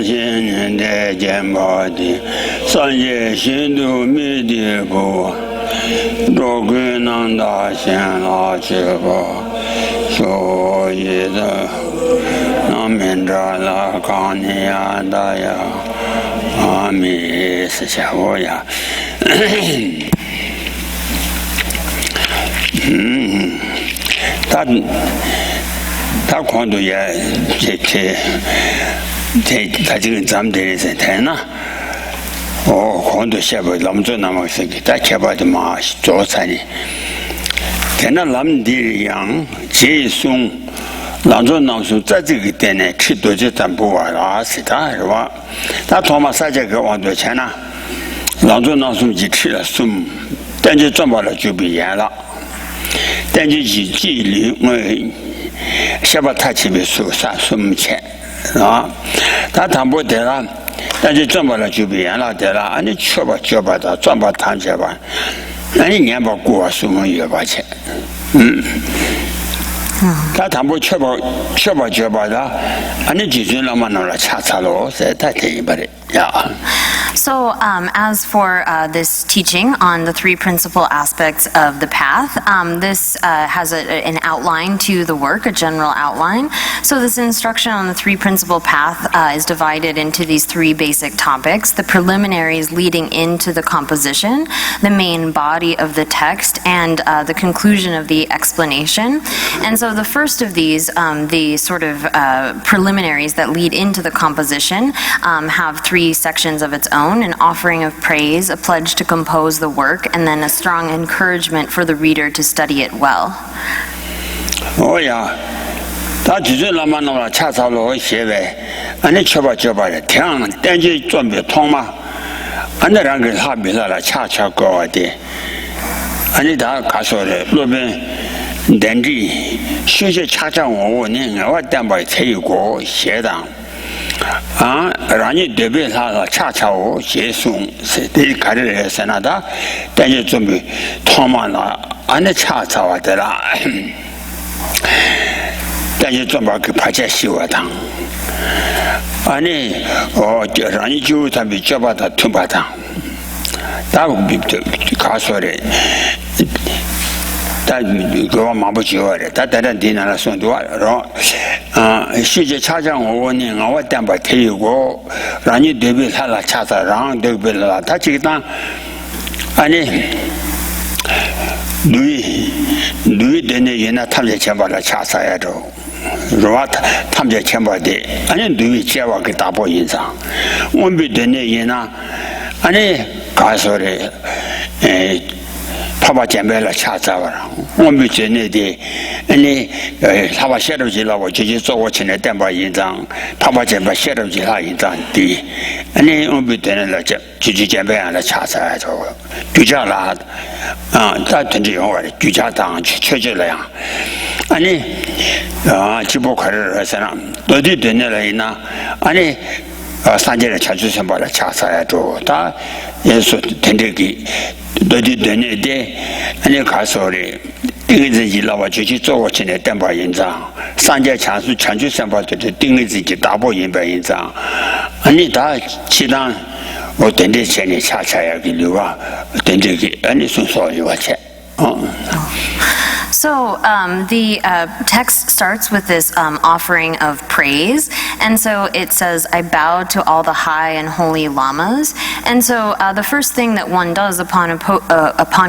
现年的健保的，三界新度密的不，多归能大显拉切吧，所以的那明着了康尼亚大呀，阿弥是下我呀，他光度也他这个咱们这里是太难，光度下边咱们做那么些个，他下边的嘛做菜的，看到咱们的样接送，咱做那时在这个店呢吃多就咱不玩了，是他是吧？他他妈三这个往多钱呢？咱做那时就吃了送，但就赚不了就不严了，但就以纪律我下边他前面收啥收没钱。啊，他谈不得了，但是赚不了就不严了得了，你确保交把他赚把谈去吧，那你年把过什么月把钱，他谈不确保交把他，你就算那么弄了差了，是太便宜不的呀。So, as for this teaching on the three principal aspects of the path, this has an outline to the work, a general outline. So this instruction on the three principal path is divided into these three basic topics: the preliminaries leading into the composition, the main body of the text, and the conclusion of the explanation. And so the first of these, the sort of preliminaries that lead into the composition, have three sections of its own: an offering of praise, a pledge to compose the work, and then a strong encouragement for the reader to study it well. Oh yeah, 他就是那么弄了恰巧了写呗，你确保交把的听，但是准备通嘛，那两个他比他了恰巧高的，你他告诉的路边。但是学习恰恰我呢，我担保才有个写的。让你对比他了，恰恰我接送是对看的人是那的，但是准备通嘛了，那恰恰的啦，但是准备给拍些洗碗汤，就让你就他们就把他吞把汤，他告诉的。但给我忙不起来的，他等地那送多了，是吧？学习恰恰我呢，我担保他有个，让你对比他了，恰恰让对比了，他这个当，女的呢，原来他们钱包了恰恰也着，是吧？他们家钱包的，女钱包给打包印上，我们的呢，原来，告诉的，他把钱包了恰恰了，我们这里的，他把写到去了，我就去做我请的担保印章，他把钱包写到去他印章的，我们这里了就钱包了恰恰了，就这样了，他真正用我的就家当确实了呀，就不快乐是了，到底对你来呢，三界的全是什么了恰恰了着，他也说听这个。到底对你的，告诉的，定义自己了，我就去做我现在担保印章，三界全球申报的定义自己打包印印章，他其他我等的钱你恰恰要给留啊，等这个，你送所有钱，So the text starts with this offering of praise, and so it says, "I bow to all the high and holy lamas." And so the first thing that one does upon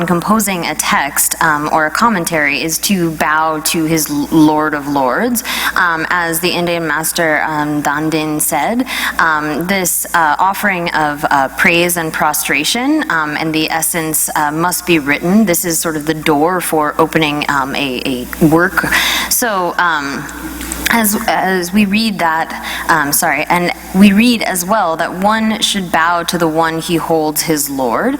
composing a text or a commentary is to bow to his Lord of Lords, as the Indian master Dandin said. This offering of praise and prostration, and the essence must be written. This is sort of the door for opening a work. So as we read that, and we read as well that one should bow to the one he holds his Lord.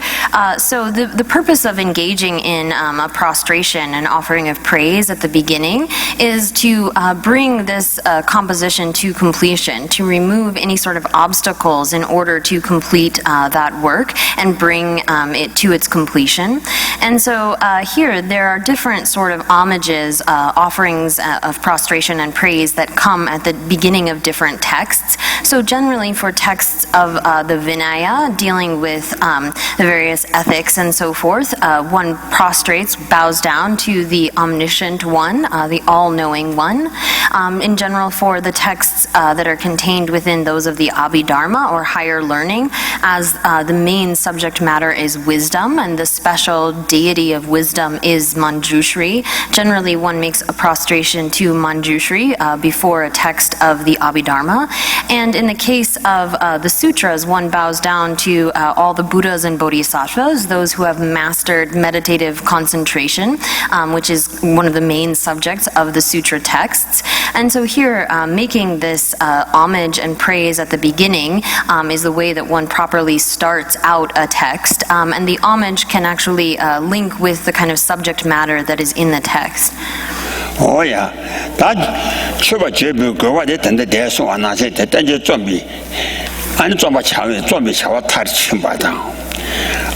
So the purpose of engaging in a prostration and offering of praise at the beginning is to bring this composition to completion, to remove any sort of obstacles in order to complete that work and bring it to its completion. And so here there are different sort of homages, offerings of prostration and praise praise that come at the beginning of different texts. So generally for texts of the Vinaya dealing with the various ethics and so forth, one prostrates, bows down to the omniscient one, the all-knowing one. In general, for the texts that are contained within those of the Abhidharma or higher learning, as the main subject matter is wisdom and the special deity of wisdom is Manjushri. Generally, one makes a prostration to Manjushri before a text of the Abhidharma. And in the case of the sutras, one bows down to all the Buddhas and Bodhisattvas, those who have mastered meditative concentration, which is one of the main subjects of the sutra texts. And so here, making this homage and praise at the beginning is the way that one properly starts out a text. And the homage can actually link with the kind of subject matter that is in the text. Oh yeah, that chuba jebu go what it and the day so on I said that you zombie and zombie chawa tar chimba down.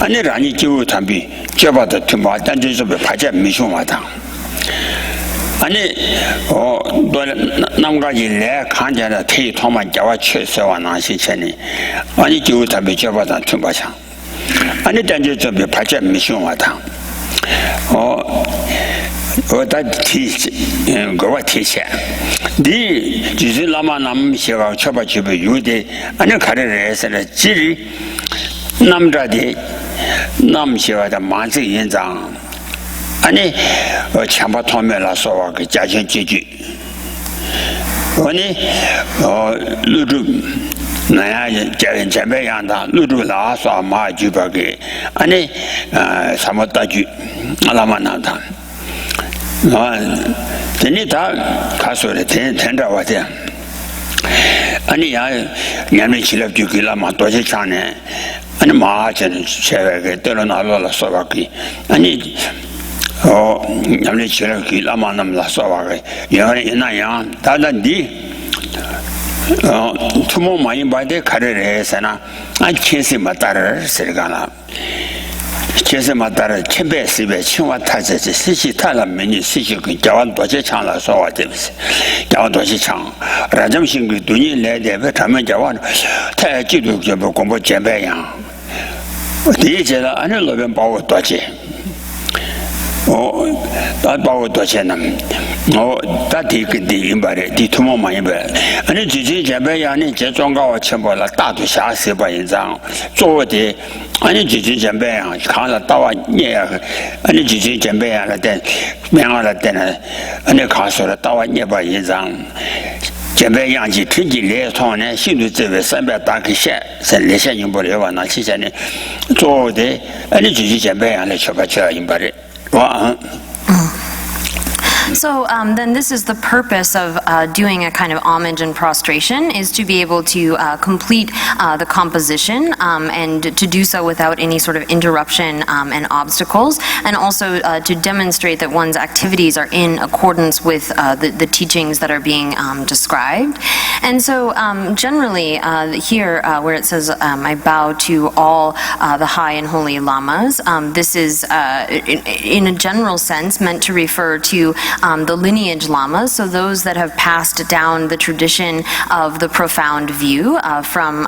And the Rani Jew tambi, Java the Timba, and just of a Paja Mishumata. And Namgaji Le Kanja, Tay Toma Java Church, so on I see Chenny. Only Jew tambi Java the Timbacha. And the dangers of the Paja Mishumata. that teach go teach di jizi lama nam shewa choba chibu yude ane kare resala jiri namdade nam shewa da manzi yinzang ane chamba tome la sowa ke jachen jeju oni ludu naya jembe yanda ludu la so ma juba ke ane samota ju alama nanda teni ta kasore tenda wate ani ya nyame chilap ju ki lama toje chane ani ma chen chewe ke telo na la so ba ki ani nyame chilap ki lama nam la so ba ke yare na ya ta da di tumo mai ba de kare sana a kese matar sergana kese matar chebe sibe chwa taje sisi tala meni sisi ku jawan doje chang la so wa de jawan doje chang rajam sing ku duni le de be tamen jawan ta ji du je bo gong bo jian bai yang di je la an lo ben ba wo doje da ba wo doje nam da di ke di yin ba de di tumo ma yin ba ani ji ji jian bai yang ni je zhong gao chen bo la da du xia se ba yin zang zuo de ani ji ji jian bai yang kan la da wa nie ani ji ji jian bai yang la de mian la de ne ani kan so la da wa nie ba yin zang jian bai yang ji ti ji le tong ne xin du zhe wei san bai da ke xie san le xian yin bo le wa na xi xian ne zuo de ani ji ji jian bai yang le qiao ba qiao yin ba de wa So then this is the purpose of doing a kind of homage and prostration, is to be able to complete the composition and to do so without any sort of interruption and obstacles, and also to demonstrate that one's activities are in accordance with the teachings that are being described. And so generally here where it says, I bow to all the high and holy lamas, this is in a general sense meant to refer to the lineage lamas, so those that have passed down the tradition of the profound view from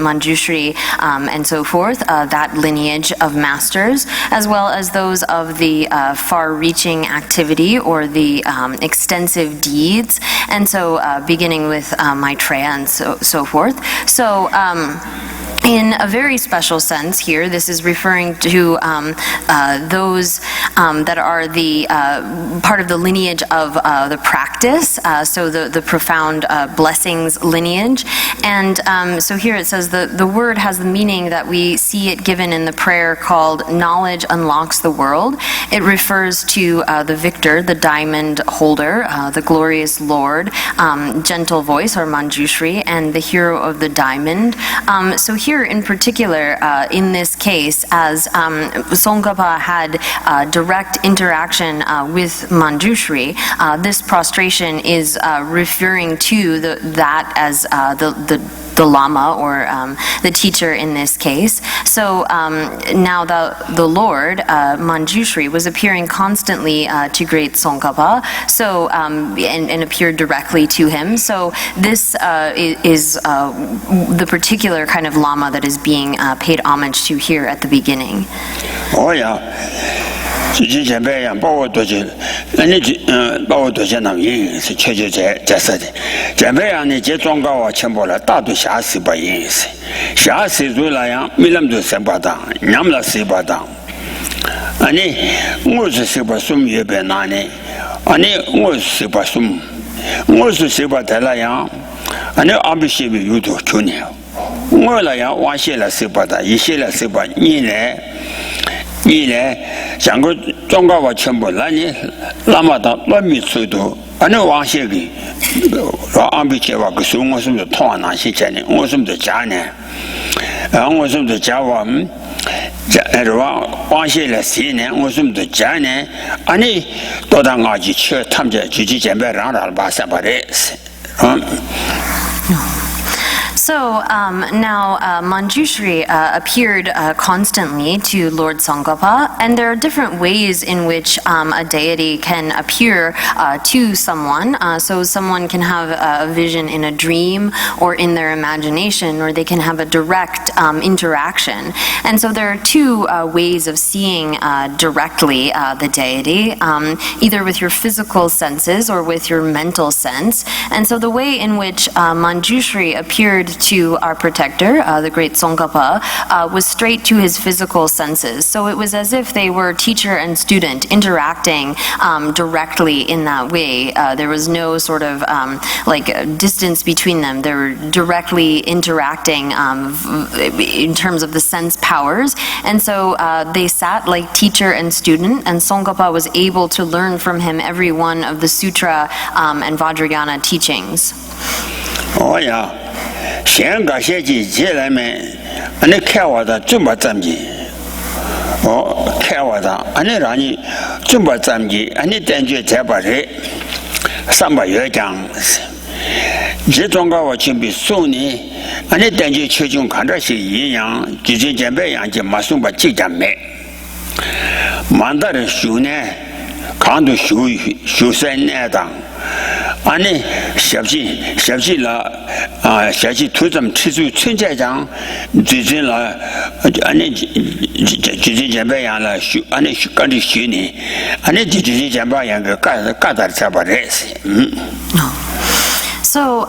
Manjushri and so forth, that lineage of masters, as well as those of the far-reaching activity or the extensive deeds, and so beginning with Maitreya and so forth. So in a very special sense here, this is referring to those that are the part of the lineage of the practice, so the profound blessings lineage. And so here it says the word has the meaning that we see it given in the prayer called knowledge unlocks the world. It refers to the victor, the diamond holder, the glorious Lord, gentle voice or Manjushri, and the hero of the diamond. So here in particular, in this case, as Tsongkhapa had direct interaction with Manjushri, this prostration is referring to that as the the lama or the teacher in this case. So now the Lord, Manjushri, was appearing constantly to great Tsongkhapa, so and appeared directly to him. So this is the particular kind of lama that is being paid homage to here at the beginning. Oh yeah. 之前别样把我多些，你把我多些那人是确确在实的。前别样呢，这装高啊，全部了，大多下水把人是，下水做那样，没那么多水把当，伢们那水把当。啊你，我是水把送也别拿呢，啊你我是水把送，我是水把在那样，啊你阿比水比有多去年，我那样往些了水把的，一些了水把你来。你呢？像个中国话全部那你那么大那米速度，俺那往些个，说俺比这话个说我是不是同那些钱呢？我是不是家呢？我是不是家话这是往些来谁呢？我是不是家呢？俺你到达俺去吃，他们家就前边让把三把的是，So now Manjushri appeared constantly to Lord Tsongkhapa, and there are different ways in which a deity can appear to someone. So someone can have a vision in a dream or in their imagination, or they can have a direct interaction. And so there are two ways of seeing directly the deity, either with your physical senses or with your mental sense. And so the way in which Manjushri appeared to our protector, the great Tsongkhapa, was straight to his physical senses. So it was as if they were teacher and student interacting directly in that way. There was no sort of distance between them. They were directly interacting in terms of the sense powers. And so they sat like teacher and student, and Tsongkhapa was able to learn from him every one of the sutra and Vajrayana teachings. Oh yeah. 香港写记起来没？俺那看我的怎么怎么看我的，俺那让你怎么怎么俺那感觉才把人300元讲，这种个我准备送你，俺那感觉确实看着是一样，就是这边样就马上把这家买，蛮大的修呢，看到修山那当。 俺呢，小气了啊！小气图怎么吃出存在上，最近了，俺呢，最近前边样了修，俺呢修干的修呢，俺呢最近前边样个干的才把这事，So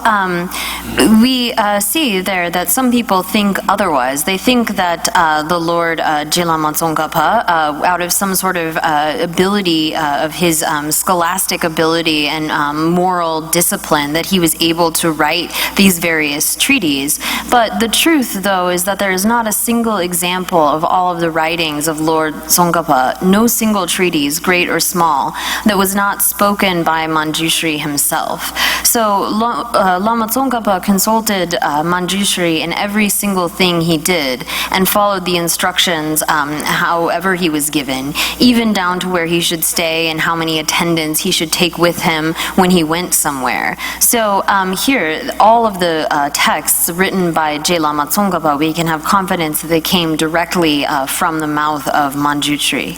we see there that some people think otherwise. They think that the Lord Jilama Tsongkhapa, out of some sort of ability of his scholastic ability and moral discipline, that he was able to write these various treaties. But the truth, though, is that there is not a single example of all of the writings of Lord Tsongkhapa, no single treatise, great or small, that was not spoken by Manjushri himself. So Lama Tsongkhapa consulted Manjushri in every single thing he did and followed the instructions however he was given, even down to where he should stay and how many attendants he should take with him when he went somewhere. So here, all of the texts written by J. Lama Tsongkhapa, we can have confidence that they came directly from the mouth of Manjushri.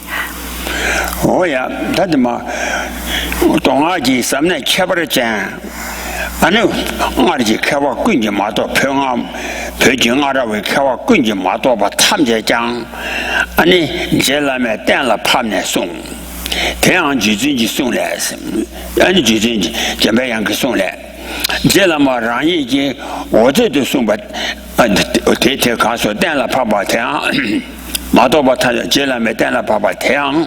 Oh yeah, that's my. Don't argue. Some night cabaret. I know, I cover Quincy Mato, Pyongyang, Pyongyang, cover Quincy Mato, but Tamjang, and Jelame, Della Pamne Song. Tian Jiji Song less, and Jiji, Jamayan Song less. Jelama Rangi, or the Song, but Tete Castle, Della Papa Tian. 마도바 타자 제라 메탄라 바바 태양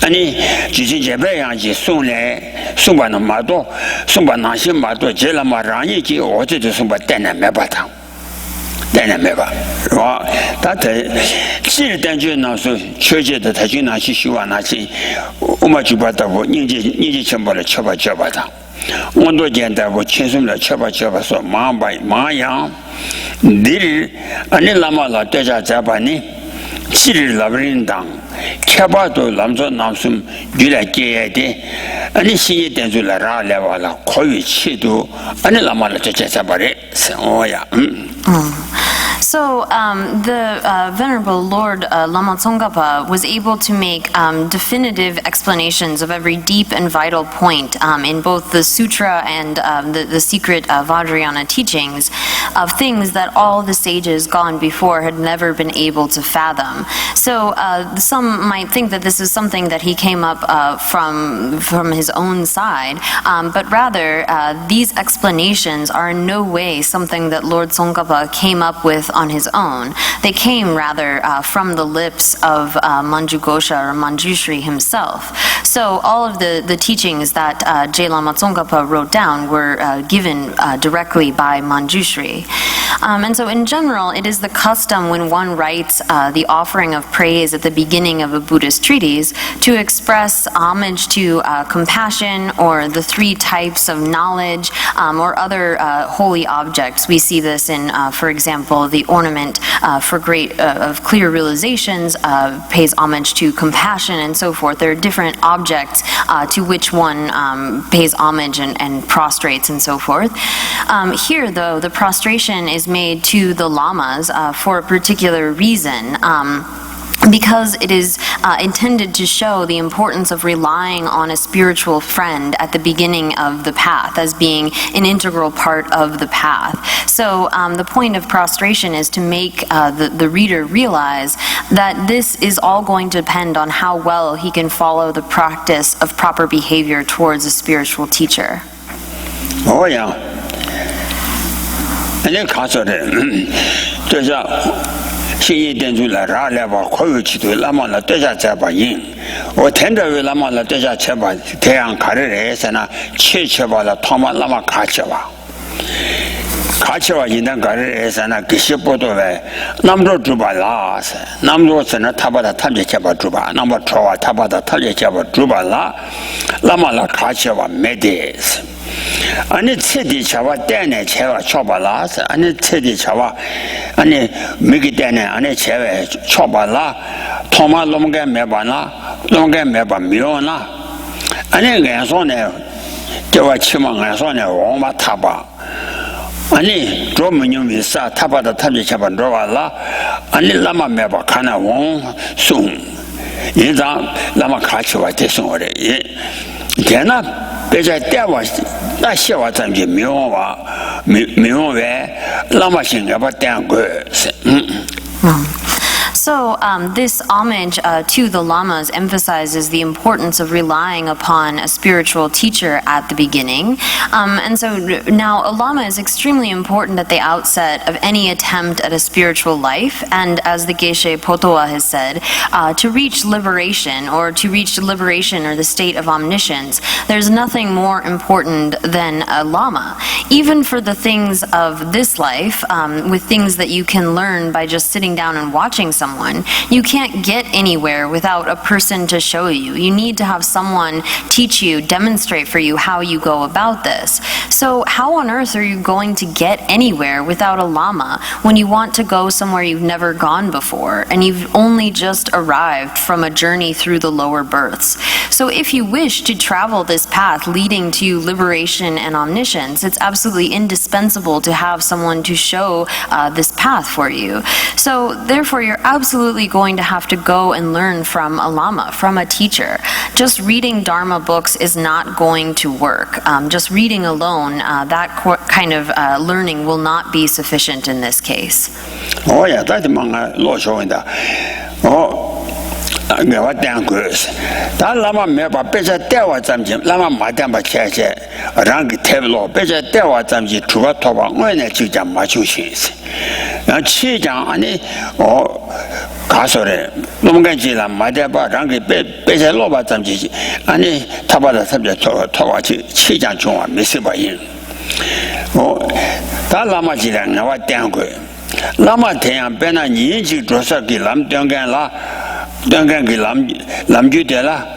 아니 지지제배양지 송래 송바는 마도 송바나시 마도 제라 마랑이지 어제도 송바 때나 메바탕 때나 메바 와 다테 실단주 나서 최제的他就拿去修啊拿去我们就把它我你全部的쳐봐我都见到我亲手的쳐봐说马羊你아니 라마라 때자 잡아니 지를 라브린당 캬바도 남조 남숨 유라게야데 아니 신이 된줄라 라레와라 거의 치도 아니 라마라 제자바레 오야 So the Venerable Lord Lama Tsongkhapa was able to make definitive explanations of every deep and vital point in both the sutra and the secret Vajrayana teachings of things that all the sages gone before had never been able to fathom. So some might think that this is something that he came up from his own side, but rather these explanations are in no way something that Lord Tsongkhapa came up with on his own. They came rather from the lips of Manju Gosha or Manjushri himself. So all of the teachings that J. Lama Tsongkhapa wrote down were given directly by Manjushri. And so in general, it is the custom when one writes the offering of praise at the beginning of a Buddhist treatise to express homage to compassion or the three types of knowledge or other holy objects. We see this in, for example, the ornament for of clear realizations pays homage to compassion and so forth. There are different objects to which one pays homage and prostrates and so forth. Here, though, the prostration is made to the lamas for a particular reason. Because it is intended to show the importance of relying on a spiritual friend at the beginning of the path as being an integral part of the path. So the point of prostration is to make the reader realize that this is all going to depend on how well he can follow the practice of proper behavior towards a spiritual teacher. Oh yeah. And then 신이 된 줄라 라레바 코유치도 라마라 되자 잡아인 오 텐더웨 라마라 되자 잡아 대양 가르레에서나 최쳐봐라 토마 라마 가쳐와 인단 가르레에서나 기시보도에 남도 주발라서 남도서나 타바다 탐제 잡아 주바 남도 초와 타바다 탐제 잡아 주발라 라마라 가쳐와 메데스 아니 체디 차와 때네 체와 초발라서 아니 체디 차와 아니 미기 때네 아니 체와 초발라 토마 롬게 메바나 롬게 메바 미오나 아니 그래서네 저와 치망에서네 오마 타바 아니 조문용 위사 타바다 탐지 잡아 들어와라 아니 라마 메바 카나 원숭 인자 라마 같이 와 대성어래 예 걔나 배자 때와那些话咱就明白，那么现在把点过是So this homage to the lamas emphasizes the importance of relying upon a spiritual teacher at the beginning. And so now a lama is extremely important at the outset of any attempt at a spiritual life. And as the Geshe Potoa has said, to reach liberation or the state of omniscience, there's nothing more important than a lama. Even for the things of this life, with things that you can learn by just sitting down and watching someone, you can't get anywhere without a person to show you. You need to have someone teach you, demonstrate for you how you go about this. So how on earth are you going to get anywhere without a lama when you want to go somewhere you've never gone before and you've only just arrived from a journey through the lower births? So if you wish to travel this path leading to liberation and omniscience, it's absolutely indispensable to have someone to show this path for you. So therefore, you're absolutely going to have to go and learn from a lama, from a teacher. Just reading Dharma books is not going to work. Just reading alone, that kind of learning will not be sufficient in this case. Oh yeah, that's mga lo showing that. Oh. 내가 대한 거였어. 다 라마 매바 배자 대와 잠지 라마 마담바 체체 랑기 테블로 배자 대와 잠지 주가 토바 원에 직접 맞추시지. 나 치장 아니 가서래 넘간지라 마대바 랑기 배자 로바 잠지 아니 타바다 섭제 토와지 치장 중앙 미스바인. 다 라마지랑 나와 대한 거. 라마 대한 배나 인지 조사기 남병간라 당간기 남주대라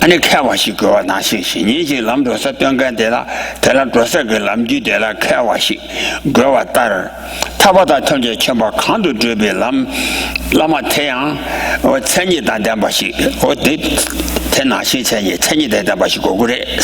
아니开와시 거 나시시 니지 남도서 당간대라 대라 조사기 남주대라开와시 거와 따라 타바다 턴제 쳔바 칸도 드베 라마 태양 천이 단단바시 어디 태나시 천이 단단바시 고그래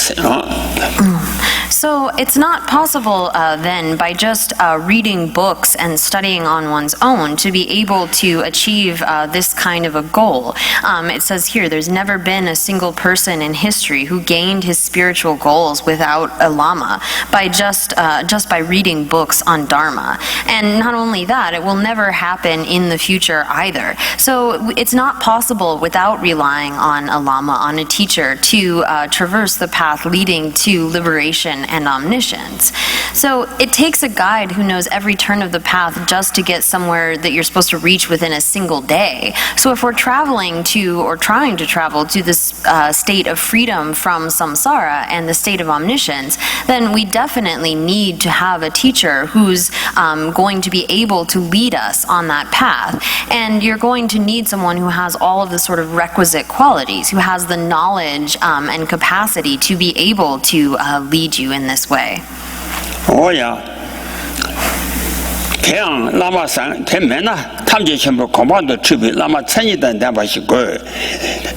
So it's not possible then by just reading books and studying on one's own to be able to achieve this kind of a goal. It says here, there's never been a single person in history who gained his spiritual goals without a lama by just by reading books on Dharma. And not only that, it will never happen in the future either. So it's not possible without relying on a lama, on a teacher, to traverse the path leading to liberation and omniscience. So it takes a guide who knows every turn of the path just to get somewhere that you're supposed to reach within a single day. So if we're traveling to, or trying to travel to this state of freedom from samsara and the state of omniscience, then we definitely need to have a teacher who's going to be able to lead us on that path. And you're going to need someone who has all of the sort of requisite qualities, who has the knowledge and capacity to be able to lead you in this way. Oh yeah. 태양 라마상 대매나 탐지 전부 공방도 주비 라마 천이던 대바시고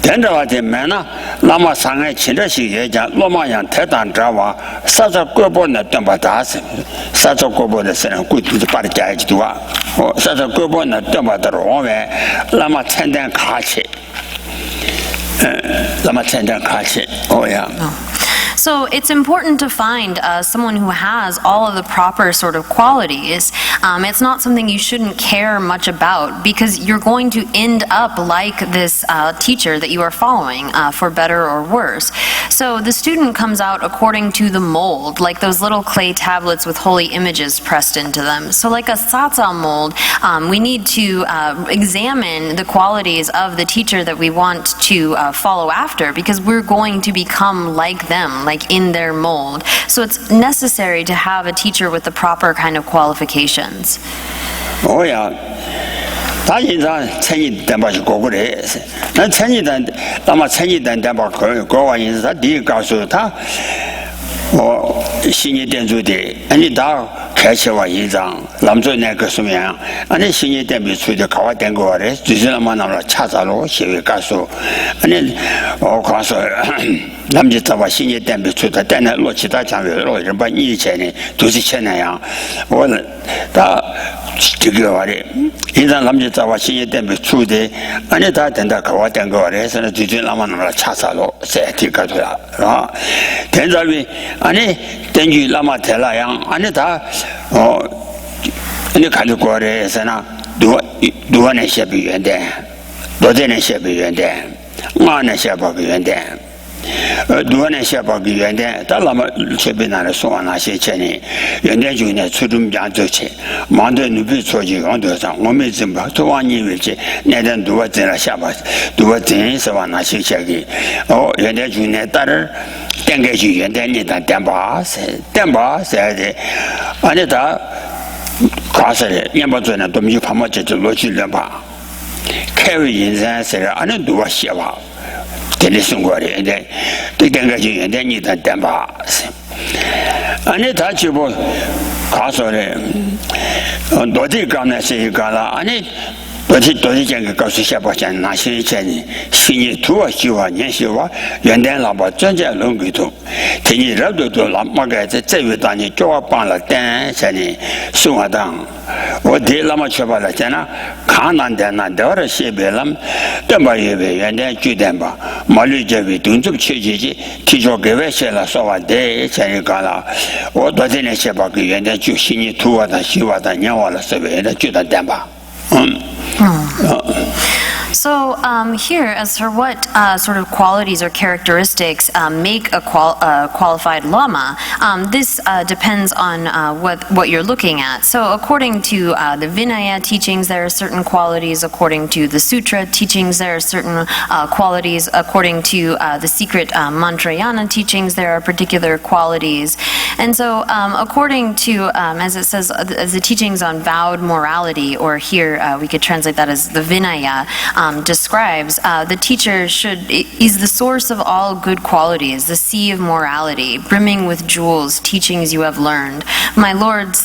된다와 대매나 라마상의 진짜시 예자 로마양 대단자와 사자 거보는 덤바다스 사자 거보는 서는 꾸지 빠르자지도와 사자 거보는 덤바다로 오면 라마 천단 같이 라마 천단 같이 오야 So it's important to find someone who has all of the proper sort of qualities. It's not something you shouldn't care much about because you're going to end up like this teacher that you are following, for better or worse. So the student comes out according to the mold, like those little clay tablets with holy images pressed into them. So like a satsa mold, we need to examine the qualities of the teacher that we want to follow after because we're going to become like them, like in their mold. So it's necessary to have a teacher with the proper kind of qualifications. Oh yeah. 다 인상 천이 담바시 고그래. 난 천이단 아마 천이단 담바 고와 인사 네 가서 다 신이 된주대 아니 다 개체와 인상 남조네 그 수면 아니 신이 된비 수대 가와 된 거래. 주진만 나라 찾아로 시위 가서 아니 가서 남지타와 신이 된비 수대 때는 로치다 장외로 이런 반 이전에 도시 천나야 오늘 다 지금 말이 인상 남자와 신이 때문에 추대 아니 다 된다 가와 된 거래 해서는 뒤진 라마나라 차사로 세티가 돼라 된자위 아니 된지 라마 될라양 아니 다 아니 가지고 거래 해서나 누구네 셰비 연대 너네네 셰비 연대 나네 셰비 연대 누구네 셰비 연대 달라마 셰비나를 소환하시 전에 연대 중에 추름 장조치 만도 누비 초지 강도상 몸에 좀 도와니 위치 내는 누가 되라 샤바 누가 되서 와나시 셰기 연대 중에 딸을 땡게지 연대니다 땜바세 땜바세 아니다 가서래 연보전에 dom지 파마제 로지를 봐 캐리 인생세를 아는 누가 셔봐 되는 거래 근데 땡게지 연대니다 땜바세 아니 다 지고 가서래 너지 가나시 가라 아니 도시 전에 가서 셔봐잖아 나시 전에 신이 두어 시와 년시와 연대 라바 전제 롱기도 대니라도 라마가 제외다니 쪼아 빵라 땡전에 수화당 어디 라마 쳐봐라잖아 가난데나 너를 시베람 덤바예베 연대 주된바 말리제비 돈좀 쳐지지 기조개에 셀라 소와데 전에 가라 어디네 셔봐그 연대 주 신이 두어다 시와다 냐와라 서베다 주다 댐바 So here, as for what sort of qualities or characteristics make a qualified lama, this depends on what you're looking at. So according to the Vinaya teachings, there are certain qualities. According to the Sutra teachings, there are certain qualities. According to the secret Mantrayana teachings, there are particular qualities. And so according to, as it says, as the teachings on vowed morality, or here we could translate that as the Vinaya, describes, the teacher is the source of all good qualities, the sea of morality, brimming with jewels, teachings you have learned. My Lord,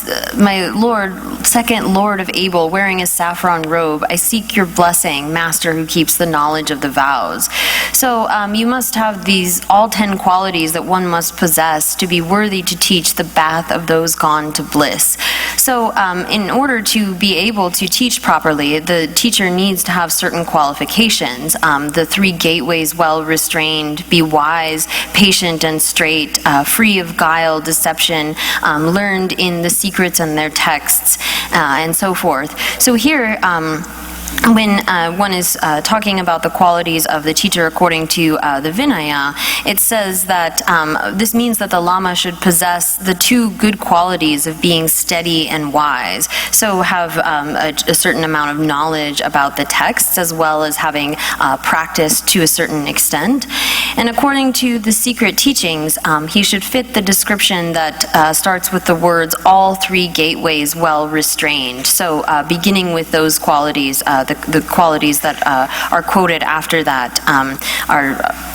second Lord of Abel, wearing a saffron robe, I seek your blessing, Master who keeps the knowledge of the vows. So you must have all 10 qualities that one must possess to be worthy to teach the path of those gone to bliss. So in order to be able to teach properly, the teacher needs to have certain qualifications. The 3 gateways: well restrained, be wise, patient and straight, free of guile, deception, learned in the secrets and their texts, and so forth. So here, when one is talking about the qualities of the teacher according to the Vinaya, it says that this means that the Lama should possess the 2 good qualities of being steady and wise. So have a certain amount of knowledge about the texts as well as having practice to a certain extent. And according to the secret teachings, he should fit the description that starts with the words, all 3 gateways well restrained. So beginning with those qualities, the qualities that are quoted after that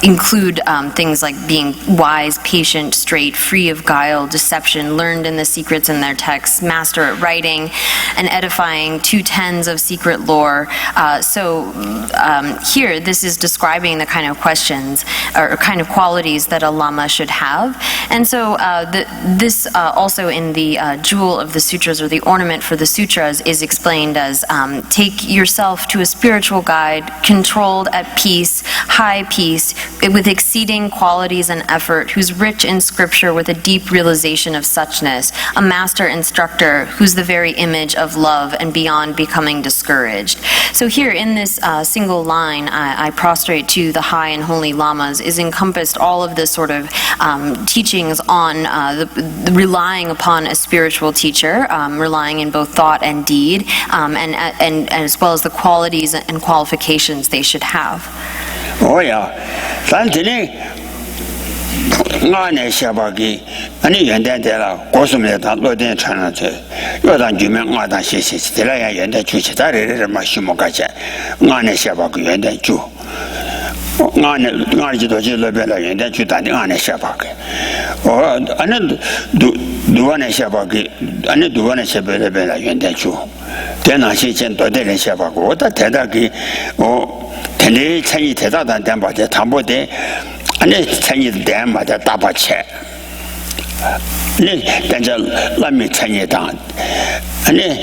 include things like being wise, patient, straight, free of guile, deception, learned in the secrets in their texts, master at writing, and edifying, 2 tens of secret lore. So here, this is describing the kind of questions or kind of qualities that a Lama should have. And so this also in the jewel of the sutras, or the ornament for the sutras, is explained as take yourself to a spiritual guide, controlled at peace, high peace, with exceeding qualities and effort, who's rich in scripture with a deep realization of suchness, a master instructor who's the very image of love and beyond becoming discouraged. So here in this single line, I prostrate to the high and holy lamas, is encompassed all of this sort of teachings on relying upon a spiritual teacher, relying in both thought and deed, and as well as the qualities and qualifications they should have. Oh yeah, Santini Ngane Shabaki, Ani Yendela, Kosumeta, Lodin China, Yodan Juman, Ngada Sisi, Stelaya, Yenda Chuchitari, Mashimokacha, Ngane Shabaki, Yenda Chu. Ngane Lobella, Yenda Chutan, Ngane Shabaki. Or another Duane Shabaki, and Duane Shabella, Yenda Chu. Then I see Dodel Shabak, what a Tedaki, or Tele Chinese Tedda Dam by the Tambode, and it's Chinese Dam by the Tabache. Then let me turn it down. And then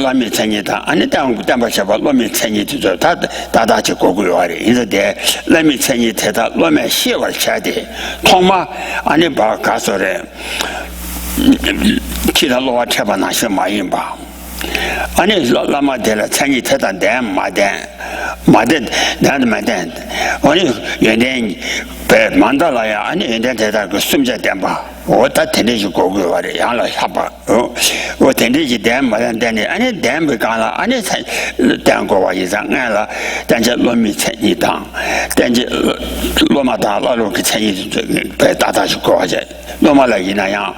let me turn it down. And then let me turn it to the Tadachi Goguari. In the day, let me turn it to that Lome Shiva Chadi, Toma, and Eba Casore. Chida Loa Chabanasha Mayimba. Ani Lama de la Tani Teta Dam, Madan, Dan Madan. Only Yenden Mandalaya, and then Teta Sumja Damba, or that Tenage Gogu, Yala Haba, or Tenage Dam, Madan Danny, and Dam Begala, and it's Dango is Angela, Danja Lomi Tani down, Danja Lomata, Lalo Kitani, Tata's Gorge, Lomala Yinaya,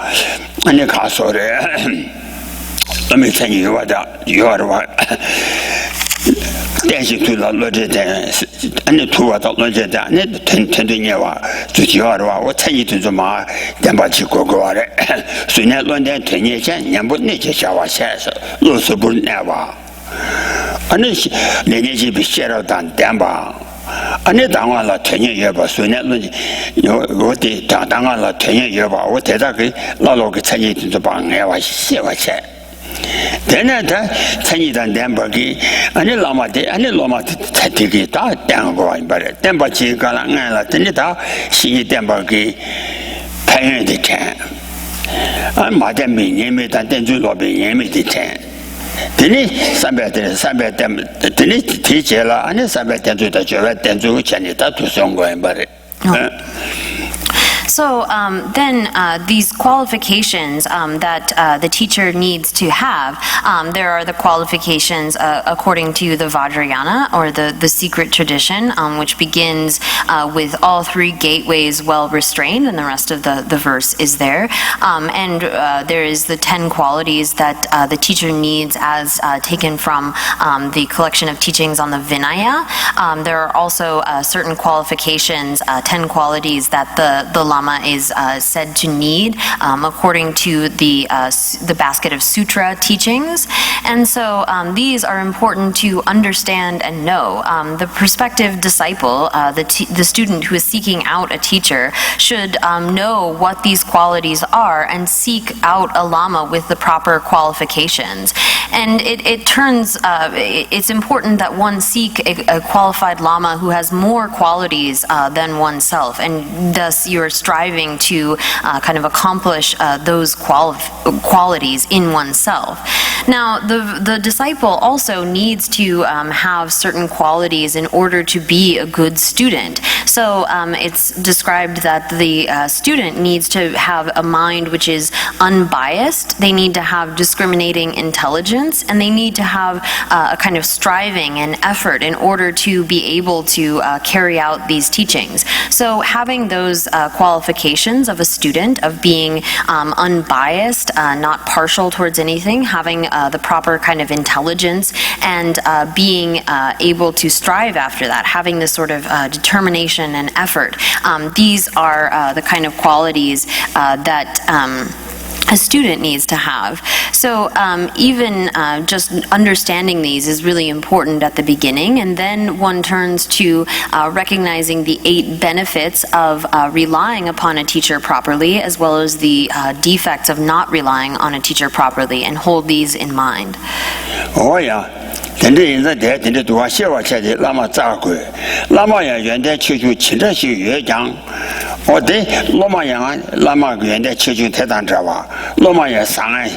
and the castle. Let me tell you what you are dancing to the logic and the 2 at logic and the 10 year to Yorwa, what tell you to the Ma, then but you go. So not London 10 years, Yambut nature shower says, Losabun never. And then she be shared down Damba. And the Dangala 10 years, so not what the Dangala 10 years, what the Lalo gets to the bang, I see what said. Then at Tanidan Dambagi, and the Lama de and the Loma Tatiki, Dango, but Dambachi Galangala, Tenita, she Dambagi, paying the can. And Madame name it and then you lobby name it the ten. Then Sabbat them, the teacher and the Sabbat to the Jovet and to Chanita to Songo and Barry. So then these qualifications that the teacher needs to have, there are the qualifications according to the Vajrayana, or the secret tradition, which begins with all three gateways well restrained, and the rest of the verse is there. And there is the 10 qualities that the teacher needs as taken from the collection of teachings on the Vinaya. There are also certain qualifications, 10 qualities that the Lama is said to need according to the basket of sutra teachings. And so these are important to understand and know. The prospective disciple, the student who is seeking out a teacher, should know what these qualities are and seek out a Lama with the proper qualifications. And it's important that one seek a qualified Lama who has more qualities than oneself, and thus you're striving to kind of accomplish those qualities in oneself. Now, the disciple also needs to have certain qualities in order to be a good student. So it's described that the student needs to have a mind which is unbiased, they need to have discriminating intelligence, and they need to have a kind of striving and effort in order to be able to carry out these teachings. So having those qualifications of a student, of being unbiased, not partial towards anything, having the proper kind of intelligence, and being able to strive after that, having this sort of determination and effort. These are the kind of qualities that a student needs to have. So even just understanding these is really important at the beginning, and then one turns to recognizing the 8 benefits of relying upon a teacher properly, as well as the defects of not relying on a teacher properly, and hold these in mind. Oh yeah. 真正现在在真正多少写话写的那么扎贵，那么样原来求求亲着去越讲，我对那么样啊，那么原来求求太当知道那么样上来，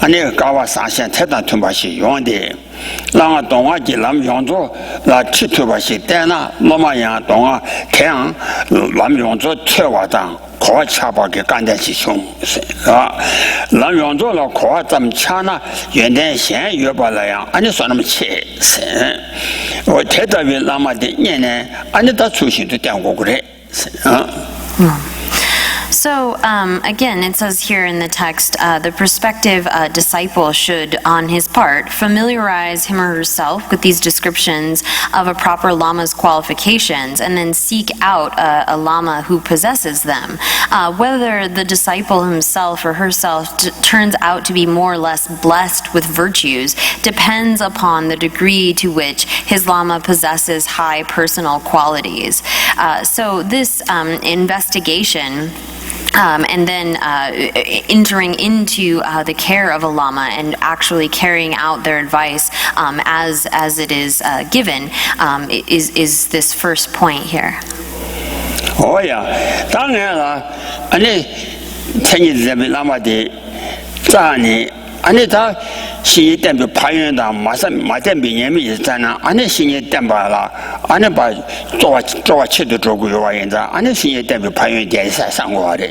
那个搞话上线太当吞把是用的，那个东啊就那么用着，那吃吞把是带那么样东啊太阳那么用着吃话当。考恰把给干的是凶是吧？那用着了考咱们恰呢，原来先越把那样，俺就说那么切是，我太大为那么的年呢，俺就到出去都点过来是啊。So again, it says here in the text, the prospective disciple should, on his part, familiarize him or herself with these descriptions of a proper Lama's qualifications, and then seek out a Lama who possesses them. Whether the disciple himself or herself turns out to be more or less blessed with virtues depends upon the degree to which his Lama possesses high personal qualities. So this investigation and then entering into the care of a Lama and actually carrying out their advice as it is given is this first point here. Oh yeah, 当然了，你前几天被那么的咋呢？你他新一代表派员的马代表年没在呢，你新一代表了，你把做七都做过有话现在，你新一代表派员电视上过的，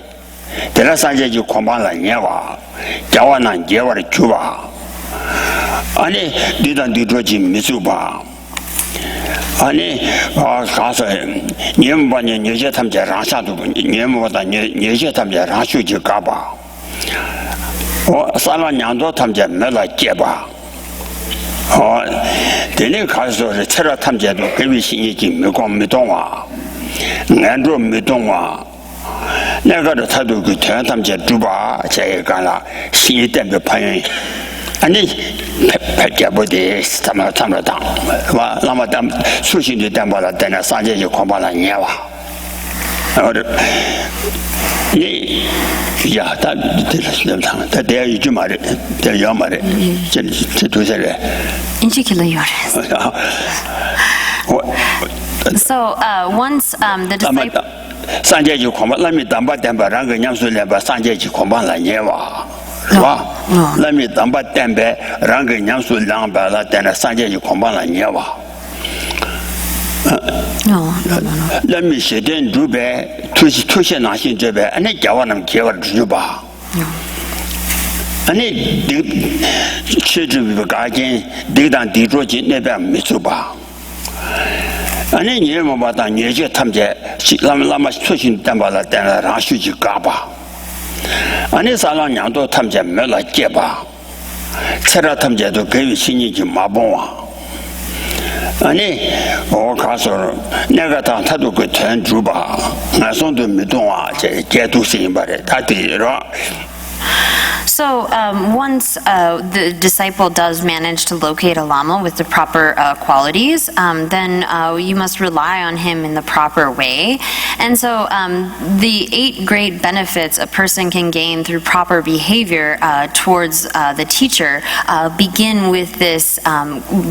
在那上街就恐怕了年哇，叫我那接我的去吧，你对当对着去没走吧。你告诉你们把你些他们家让下都，你们把你些他们家让学去干吧。我3了2多他们家没来接吧。对那个开始是吃了他们家都隔壁新一进没光没动啊，俺这没动啊。那个的他都给天他们家住吧，这也干了，新一代表朋友。你拍节目的他们当是吧？那么咱出行的担保了，在那上街就恐怕了年哇。你呀，他得一句嘛的，得要嘛的，这都是的。So once the disciple. 上街就恐怕那没担保，让个娘说来吧，上街就恐怕了年哇。是吧？那没当把蛋白，让个娘说200了，但那上街就恐怕了年哇。No. Let me say, then do be to say nothing to be, and I go on and give it to you. And it children with a guardian, they don't detroit never miss you. And then you know about a new Tamja, Lama switching Tambala than a Rashuji Gaba. And it's a long yando Tamja Mela Jeba. Sarah Tamja to give Sini Maboa. And all castle, never done to go turn Juba. I saw the Midonwa, get to see about it. That is So once the disciple does manage to locate a lama with the proper qualities, then you must rely on him in the proper way. And so the 8 great benefits a person can gain through proper behavior towards the teacher begin with this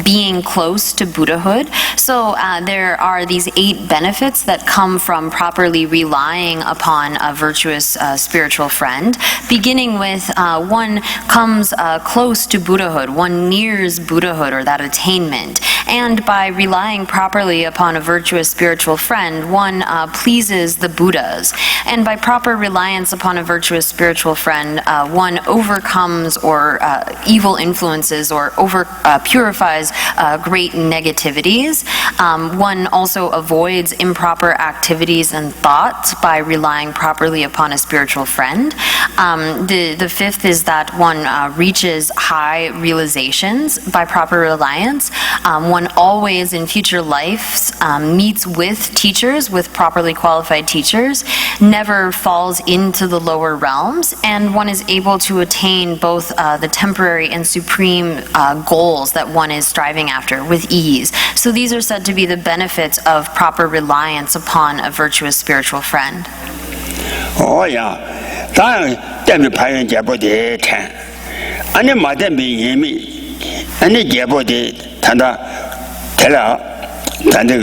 being close to Buddhahood. So there are these 8 benefits that come from properly relying upon a virtuous spiritual friend, beginning with one comes close to Buddhahood, one nears Buddhahood or that attainment. And by relying properly upon a virtuous spiritual friend, one pleases the Buddhas. And by proper reliance upon a virtuous spiritual friend, one overcomes or evil influences or purifies great negativities. One also avoids improper activities and thoughts by relying properly upon a spiritual friend. The 5th is that one reaches high realizations by proper reliance. One always in future lives meets with teachers, with properly qualified teachers, never falls into the lower realms, and one is able to attain both the temporary and supreme goals that one is striving after with ease. So these are said to be the benefits of proper reliance upon a virtuous spiritual friend. Oh, yeah. Then the parent Jabody 10. And the mother being Yemi, and the Jabody Tanda Tella Tanda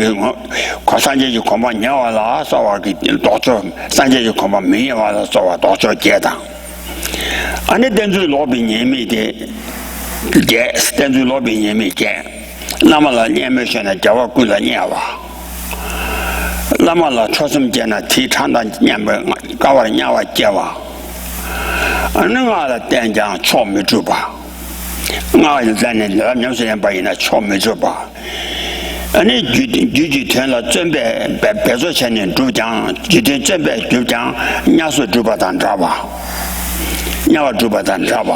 Kosanja Koma Nyawala, so I get Doctor Sanja Koma Miawala, so I Doctor Jeda. And then the lobby Yemi, the gas, then the lobby Yemi Jan. Lamala Yamission at Jawakula Nyawa. Lamala Trosum Jana T. Tanda Yamba Gawa Nyawa Java. And another danger, Chom Juba. Now is then in the Museum by in a Chom Juba. And it did tell a Jembe, Bezochan and Drujan, you did Jembe, Drujan, Yasu Juba than Java. Yawa Juba than Java.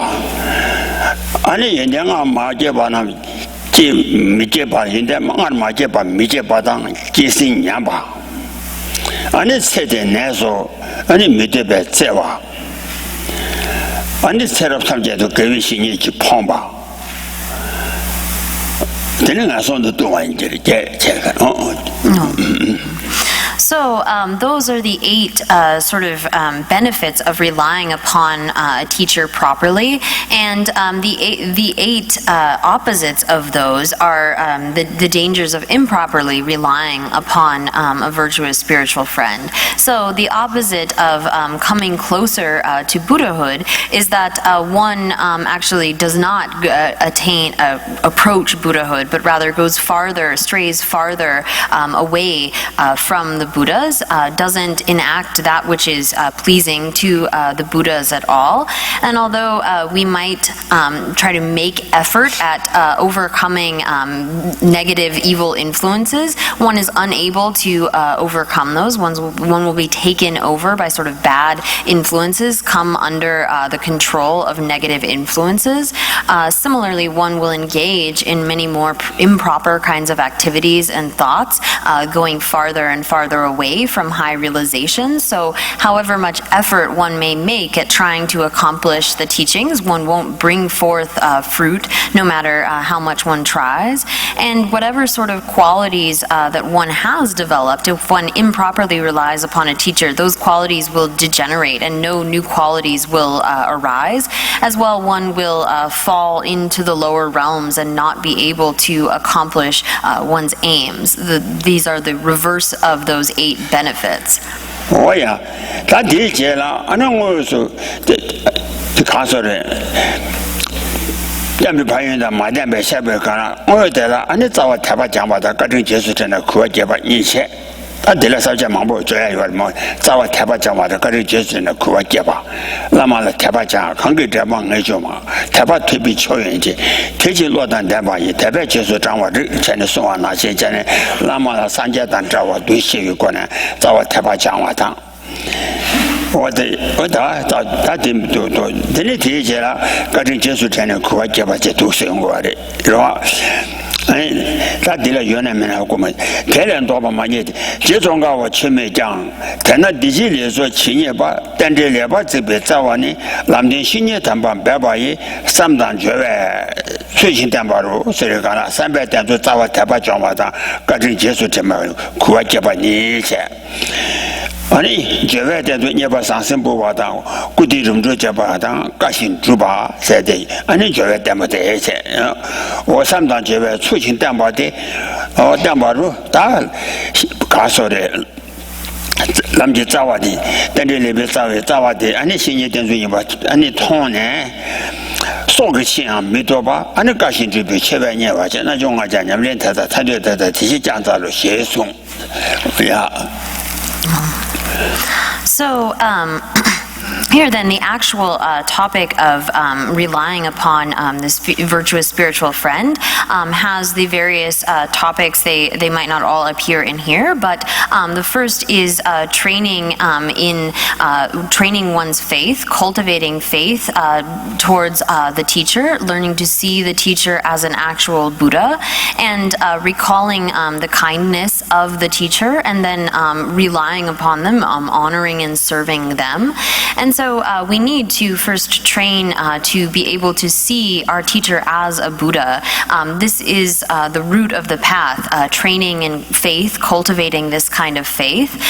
And in young Majebana, Jim Mijeba in them on Majeba, Mijebadang, Jisin Yamba. And it said in Nazo, and it Mijebe Seva. And this set of subject to give you Pomba. Then I saw the door and check. So those are the 8 sort of benefits of relying upon a teacher properly, and the 8 opposites of those are the dangers of improperly relying upon a virtuous spiritual friend. So the opposite of coming closer to Buddhahood is that one actually does not approach Buddhahood, but rather goes farther, strays farther away from the Buddhas, doesn't enact that which is pleasing to the Buddhas at all. And although we might try to make effort at overcoming negative, evil influences, one is unable to overcome those. One will be taken over by sort of bad influences, come under the control of negative influences. Similarly, one will engage in many more improper kinds of activities and thoughts, going farther and farther away from high realizations. So however much effort one may make at trying to accomplish the teachings, one won't bring forth fruit no matter how much one tries. And whatever sort of qualities that one has developed, if one improperly relies upon a teacher, those qualities will degenerate and no new qualities will arise. As well, one will fall into the lower realms and not be able to accomplish one's aims. These are the reverse of those 8 benefits. Oh yeah, that is I know also the castle 담비 바윤다 마담배 샤베 가나 어데라 아니 자와 타바 장바다 가정 제수 전에 그와 제바 인체 안들라 사자 망보 줘야 뭐 자와 타바 장바다 가정 제수 전에 그와 제바 라마라 타바 장 관계 대망 내줘마 타바 퇴비 초연지 퇴지 로단 대바이 대배 제수 장와를 전에 송아 나些전에 라마라 산자단 자와对谢有关呢자와 타바 장와당我点都这里提起了，各种结束前的苦啊，结巴这都是用过的，是吧？哎，他提了原来没来过嘛，开两多吧嘛也的，这种个我去没讲，看那地基里说企业吧，但这里吧这边早晚呢，南天新年谈判白把一3单绝外，最新谈判路，所以讲了300单就早晚谈判讲话的，各种结束前嘛苦啊结巴你些。아니 제가 대도 예바 상승부 와당 꾸디 좀저 제바당 가신 주바 세대 아니 제가 때문에 해체 我3단 제가出勤 담바데 담바로 다 가서래 남지 자와디 땡레레베 자와디 아니 신이 된주이 봐 아니 통네 속의 신앙 믿어봐 아니 가신 주비 최변에 와서 나 종아자 냠련 타다 타려다 티시 장자로 예송 야 So, here then, the actual topic of relying upon this virtuous spiritual friend has the various topics. They might not all appear in here, but the first is training training one's faith, cultivating faith towards the teacher, learning to see the teacher as an actual Buddha, and recalling the kindness of the teacher, and then relying upon them, honoring and serving them. And so we need to first train to be able to see our teacher as a Buddha. This is the root of the path, training in faith, cultivating this kind of faith.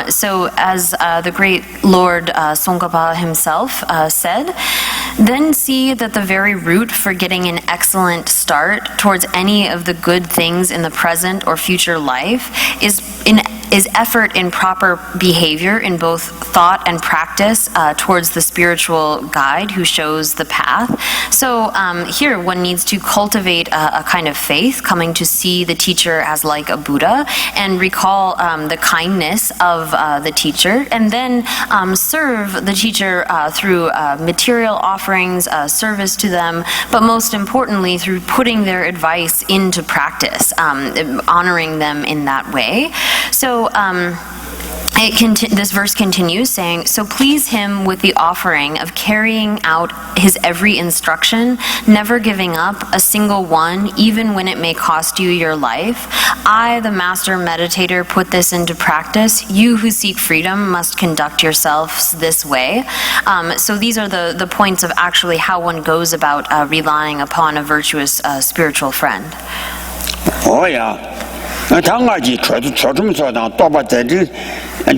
So as the great Lord Tsongkhapa himself said, then see that the very root for getting an excellent start towards any of the good things in the present or future life is effort in proper behavior in both thought and practice towards the spiritual guide who shows the path. So here one needs to cultivate a kind of faith, coming to see the teacher as like a Buddha, and recall the kindness of the teacher, and then serve the teacher through material offerings, service to them, but most importantly through putting their advice into practice, honoring them in that way. So this verse continues saying, so please him with the offering of carrying out his every instruction, never giving up a single one, even when it may cost you your life. I, the master meditator, put this into practice. You who seek freedom must conduct yourselves this way. So these are the points of actually how one goes about relying upon a virtuous spiritual friend. Oh yeah. 당가지 초점소당 또바들이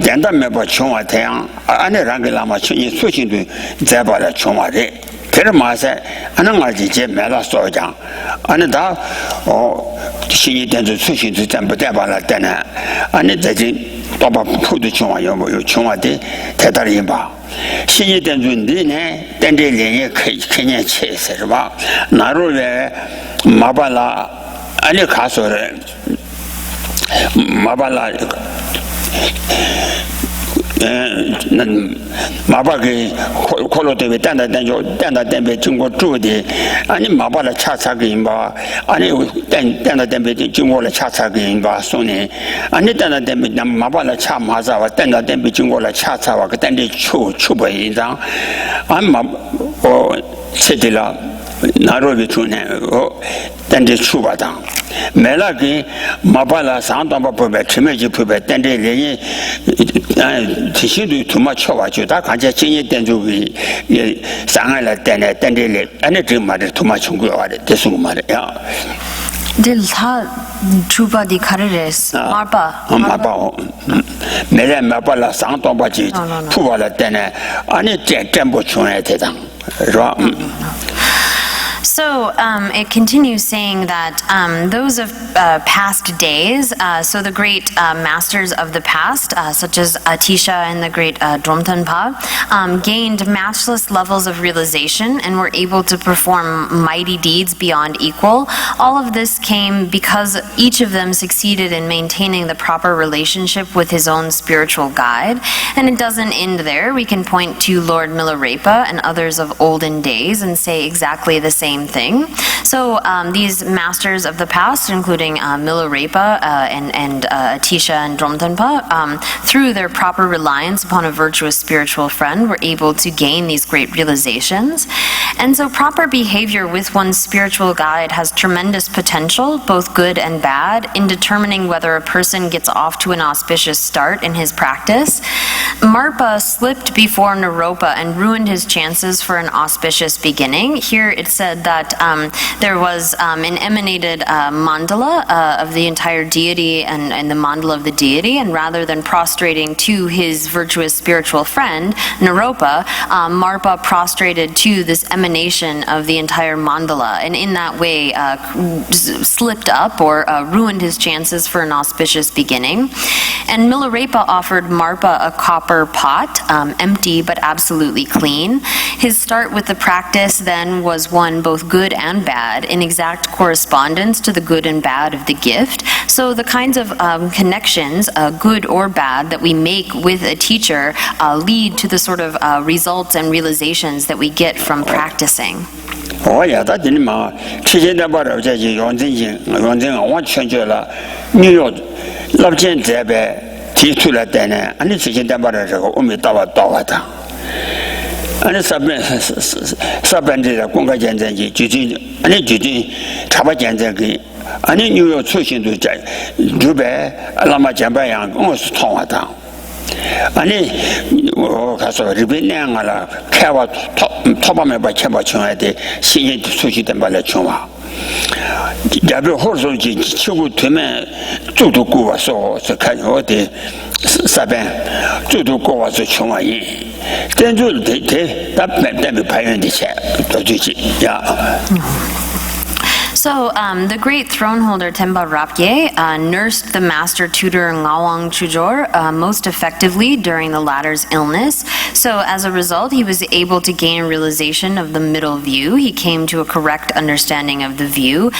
된다면 뭐 총화 태양 안에랑 그라마 이 수신도 제발에 총화래 그러마세 안가지 제 메라소장 안에다 신이 된저 수신도 전부 대발을 때네 안에 되지 또바 푸드 총화 요 총화대 대달이 봐 신이 된준디네 땡들리에 그냥 체스 봐 나로에 마발라 아니 가서를 마발라 마바게 콜로데베 단다덴베 중고 주디 아니 마발라 차차게 임바 아니 단다덴베 중고라 차차게 임바 손에 아니 단다덴베 마발라 차 마자와 단다덴베 중고라 차차와 그 단데 추추버 인장 안마 세딜라 나로비 주네 단데 추바당 메라기 마발라 상담법에 치매지 법에 단데 레이 지시도 두마 쳐와줘 다 간제 진이 된주기 상하라 단데 단데 안에 그 말을 두마 청구하래 대승 말이야 딜타 추바 디카레스 마바 메라 마발라 상담법지 투발라 단에 안에 잼보 총에 대당 So it continues saying that those of past days, so the great masters of the past, such as Atisha and the great Dromtonpa, gained matchless levels of realization and were able to perform mighty deeds beyond equal. All of this came because each of them succeeded in maintaining the proper relationship with his own spiritual guide. And it doesn't end there. We can point to Lord Milarepa and others of olden days and say exactly the same thing. So these masters of the past, including Milarepa and Atisha and Dromtonpa, through their proper reliance upon a virtuous spiritual friend, were able to gain these great realizations. And so proper behavior with one's spiritual guide has tremendous potential, both good and bad, in determining whether a person gets off to an auspicious start in his practice. Marpa slipped before Naropa and ruined his chances for an auspicious beginning. Here it said that there was an emanated mandala of the entire deity and the mandala of the deity, and rather than prostrating to his virtuous spiritual friend, Naropa, Marpa prostrated to this emanation of the entire mandala, and in that way slipped up or ruined his chances for an auspicious beginning. And Milarepa offered Marpa a copper pot, empty but absolutely clean. His start with the practice then was one both good and bad, in exact correspondence to the good and bad of the gift. So the kinds of connections, good or bad, that we make with a teacher lead to the sort of results and realizations that we get from practicing. 我也到这里嘛，之前的报道在就杨振兴完全觉了，你要老见这边提出来的呢，你之前的报道这个我们到的，你上班的公开见证就差不见证给，你纽约出行都在就呗，那么见白样我是通话的。我看说这边两个了，开我头把面把钱把穷来的，新鲜出去的把来穷啊。这边好说就去过他们走都过我说是看我的上班，走都过我是穷啊人，真就他没派人的钱到最近呀。So the great throneholder Tenpa Rapye nursed the master tutor Ngawang Chujor most effectively during the latter's illness. So as a result, he was able to gain a realization of the middle view. He came to a correct understanding of the view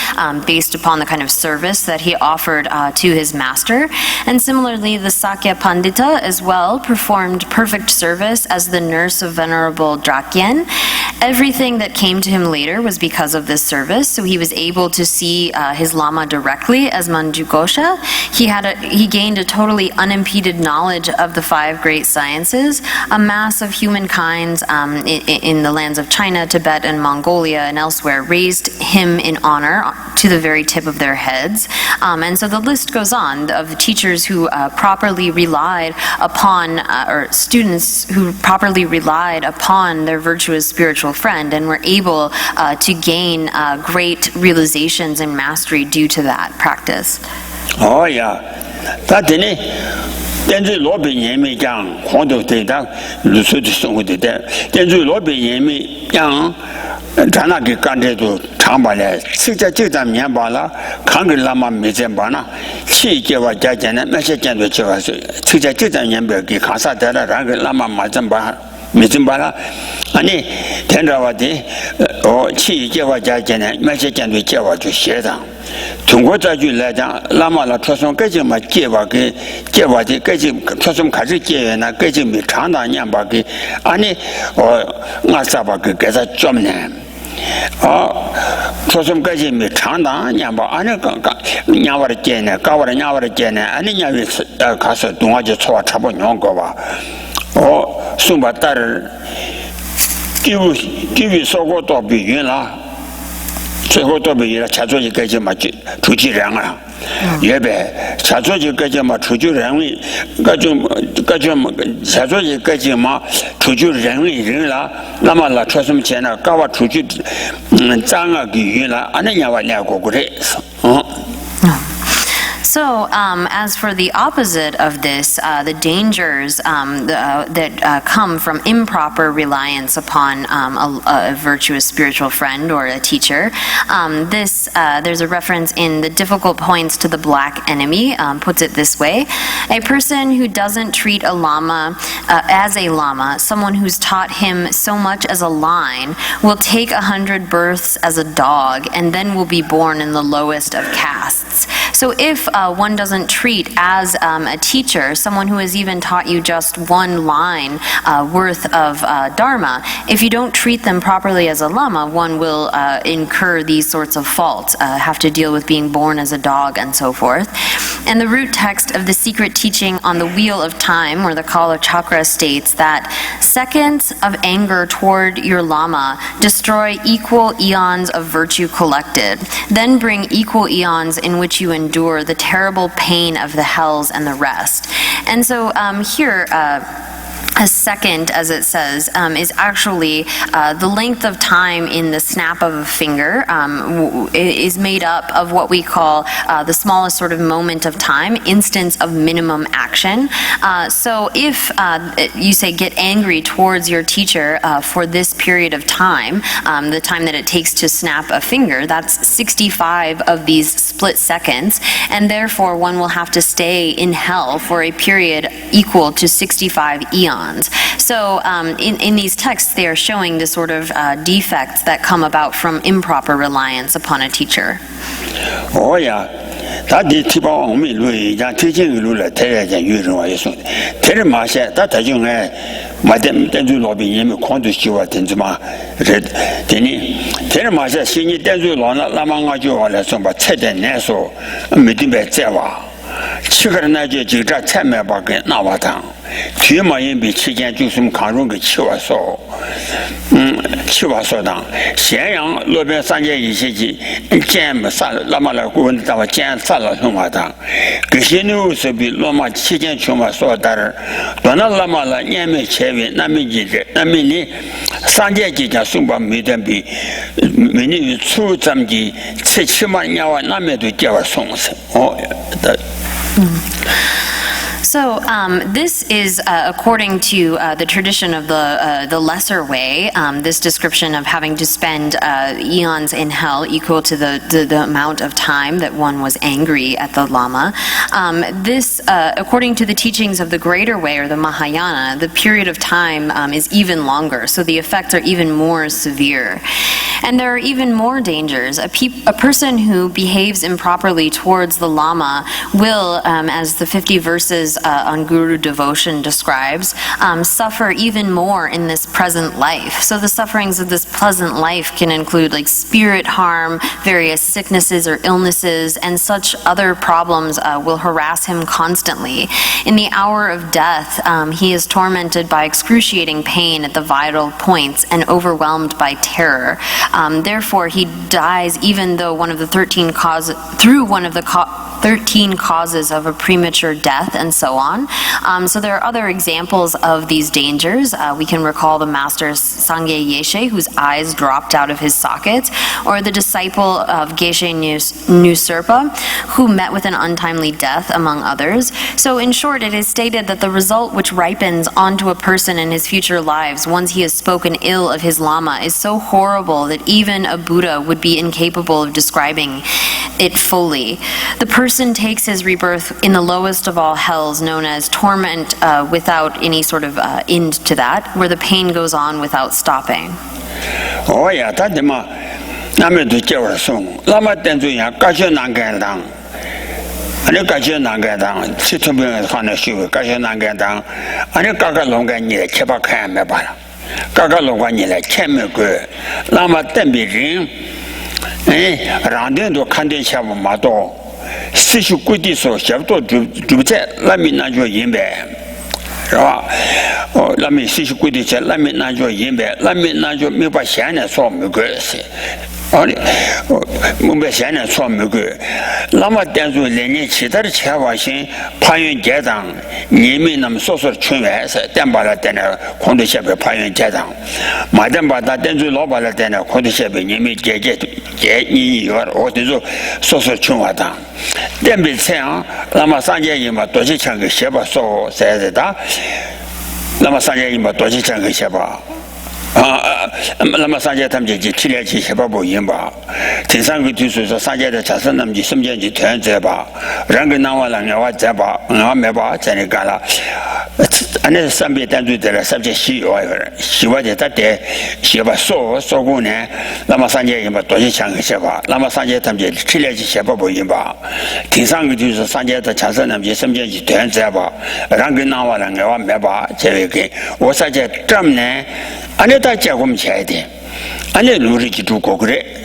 based upon the kind of service that he offered to his master. And similarly, the Sakya Pandita as well performed perfect service as the nurse of Venerable Drakyen. Everything that came to him later was because of this service, so he was able to see his Lama directly as Manjugosha. He gained a totally unimpeded knowledge of the five great sciences. A mass of humankind in the lands of China, Tibet, and Mongolia and elsewhere raised him in honor to the very tip of their heads. And so the list goes on of teachers who properly relied upon, or students who properly relied upon their virtuous spiritual friend and were able to gain great realizations and mastery due to that practice. Oh yeah, that didn't. 但是罗宾人民讲，黄豆对他如此的生活对待，但是罗宾人民讲，咱那个干这都长把了，现在就咱面包了，看个那么没钱包呢，去给我家钱呢，那些钱都给我说，现在就咱面包给看啥得了，然后那么没钱包。没怎么办了？你听着我的，去给我家钱呢，那些钱都给我就写上。中国这句来讲，那么了，出生个就嘛给我的，个就出生开始给呢，个就没长大年把给，我啥把给他做呢？出生个就没长大年把，年我的钱呢，搞我的年我的钱呢，年月开始东我就错差不多个吧。送把大人给予说过多比云了，最后多比云了，查出一个就嘛出去人了，也别查出一个就嘛出去人为，个就查出一个就嘛出去人为人了，那么了出什么钱呢？搞我出去脏啊给云了，那让我练过的， So, as for the opposite of this, the dangers that come from improper reliance upon a virtuous spiritual friend or a teacher, there's a reference in The Difficult Points to the Black Enemy, puts it this way: a person who doesn't treat a lama as a lama, someone who's taught him so much as a line, will take 100 births as a dog and then will be born in the lowest of castes. So if one doesn't treat as a teacher someone who has even taught you just one line worth of dharma, if you don't treat them properly as a lama, one will incur these sorts of faults, have to deal with being born as a dog and so forth. And the root text of the secret teaching on the Wheel of Time, or the Kala Chakra, states that seconds of anger toward your lama destroy equal eons of virtue collected, then bring equal eons in which you endure the terrible pain of the hells and the rest. And so here, a second, as it says, is actually the length of time in the snap of a finger is made up of what we call the smallest sort of moment of time, instance of minimum action. So if you say get angry towards your teacher for this period of time, the time that it takes to snap a finger, that's 65 of these split seconds, and therefore one will have to stay in hell for a period equal to 65 eons. So in these texts, they are showing the sort of defects that come about from improper reliance upon a teacher. Oh yeah, that the tip of me, Louis, that teaching Lula, Terra, and usual. Terra Masha, that I don't have Madame Denzu lobby him, Condu at Tenzuma, Red Denny. Terra Masha, singing Denzu Lona, Lamanga, or some but Ted and Neso, Medimbet Zewa. 七个人呢就在前面把给拿瓦当，据嘛因比期间就什么抗荣给七瓦少当，咸阳路边三街一些几见么啥那么来顾问咱们见啥了什么当，这些牛是比罗马期间穷嘛少的人，到那那么了年没前面那没几个，那没呢三街几家送把每天比每年出咱们的吃起码年晚那边都叫我送上哦的。So this is according to the tradition of the lesser way, this description of having to spend eons in hell equal to the amount of time that one was angry at the Lama. This, according to the teachings of the greater way, or the Mahayana, the period of time is even longer, so the effects are even more severe. And there are even more dangers. A person who behaves improperly towards the Lama will, as the 50 verses on Guru devotion describes, suffer even more in this present life. So the sufferings of this present life can include like spirit harm, various sicknesses or illnesses, and such other problems will harass him constantly. In the hour of death, he is tormented by excruciating pain at the vital points and overwhelmed by terror. Therefore, he dies even though one of the 13 causes of a premature death, and so on. So there are other examples of these dangers. We can recall the master Sangye Yeshe, whose eyes dropped out of his sockets, or the disciple of Geshe Nuserpa, who met with an untimely death, among others. So in short, it is stated that the result which ripens onto a person in his future lives once he has spoken ill of his Lama is so horrible that even a Buddha would be incapable of describing it fully. The person takes his rebirth in the lowest of all hells, known as torment without any sort of end to that, where the pain goes on without stopping. Oh yeah, that's my. I'm to tell us soon. Lama Tenzuya, Kasha Nangan. And you Kasha Nangan, Situbin Hanashi, Kasha Nangan, and you Kaka Longani, Chepaka Mebara. Kaka Longani, Chemical, Lama Tembi, Randin to Kandisha Mato. 40规的时候，差不多就在那边那叫银白，是吧？哦，那边40规的在那边那叫银白，那边那叫没把钱呢说没关系， 아니 뭔가现在说没个那么点住连年其他的前往性攀援家长你们那么说说全员是点把了点了空头下边攀援家长马点把他点住老把了点了空头下边你们姐你有我就说说全话的点比这样那么上届嘛多些钱个写吧说谁的那么上届嘛多些钱个写吧那么上届他们就提来去写吧不赢吧第三个就是说上届的假设那么就身边就团结吧人跟那我人我在吧我没吧在那干了那上边单独的了上届希望的他得写吧说过呢那么上届嘛多些钱个写吧那么上届他们就提来去写吧不赢吧第三个就是上届的假设那么就身边就团结吧人跟那我人我没吧这个我上届这么呢안에 다 자금 쳐야 돼. 안에 룰이 주고 그래.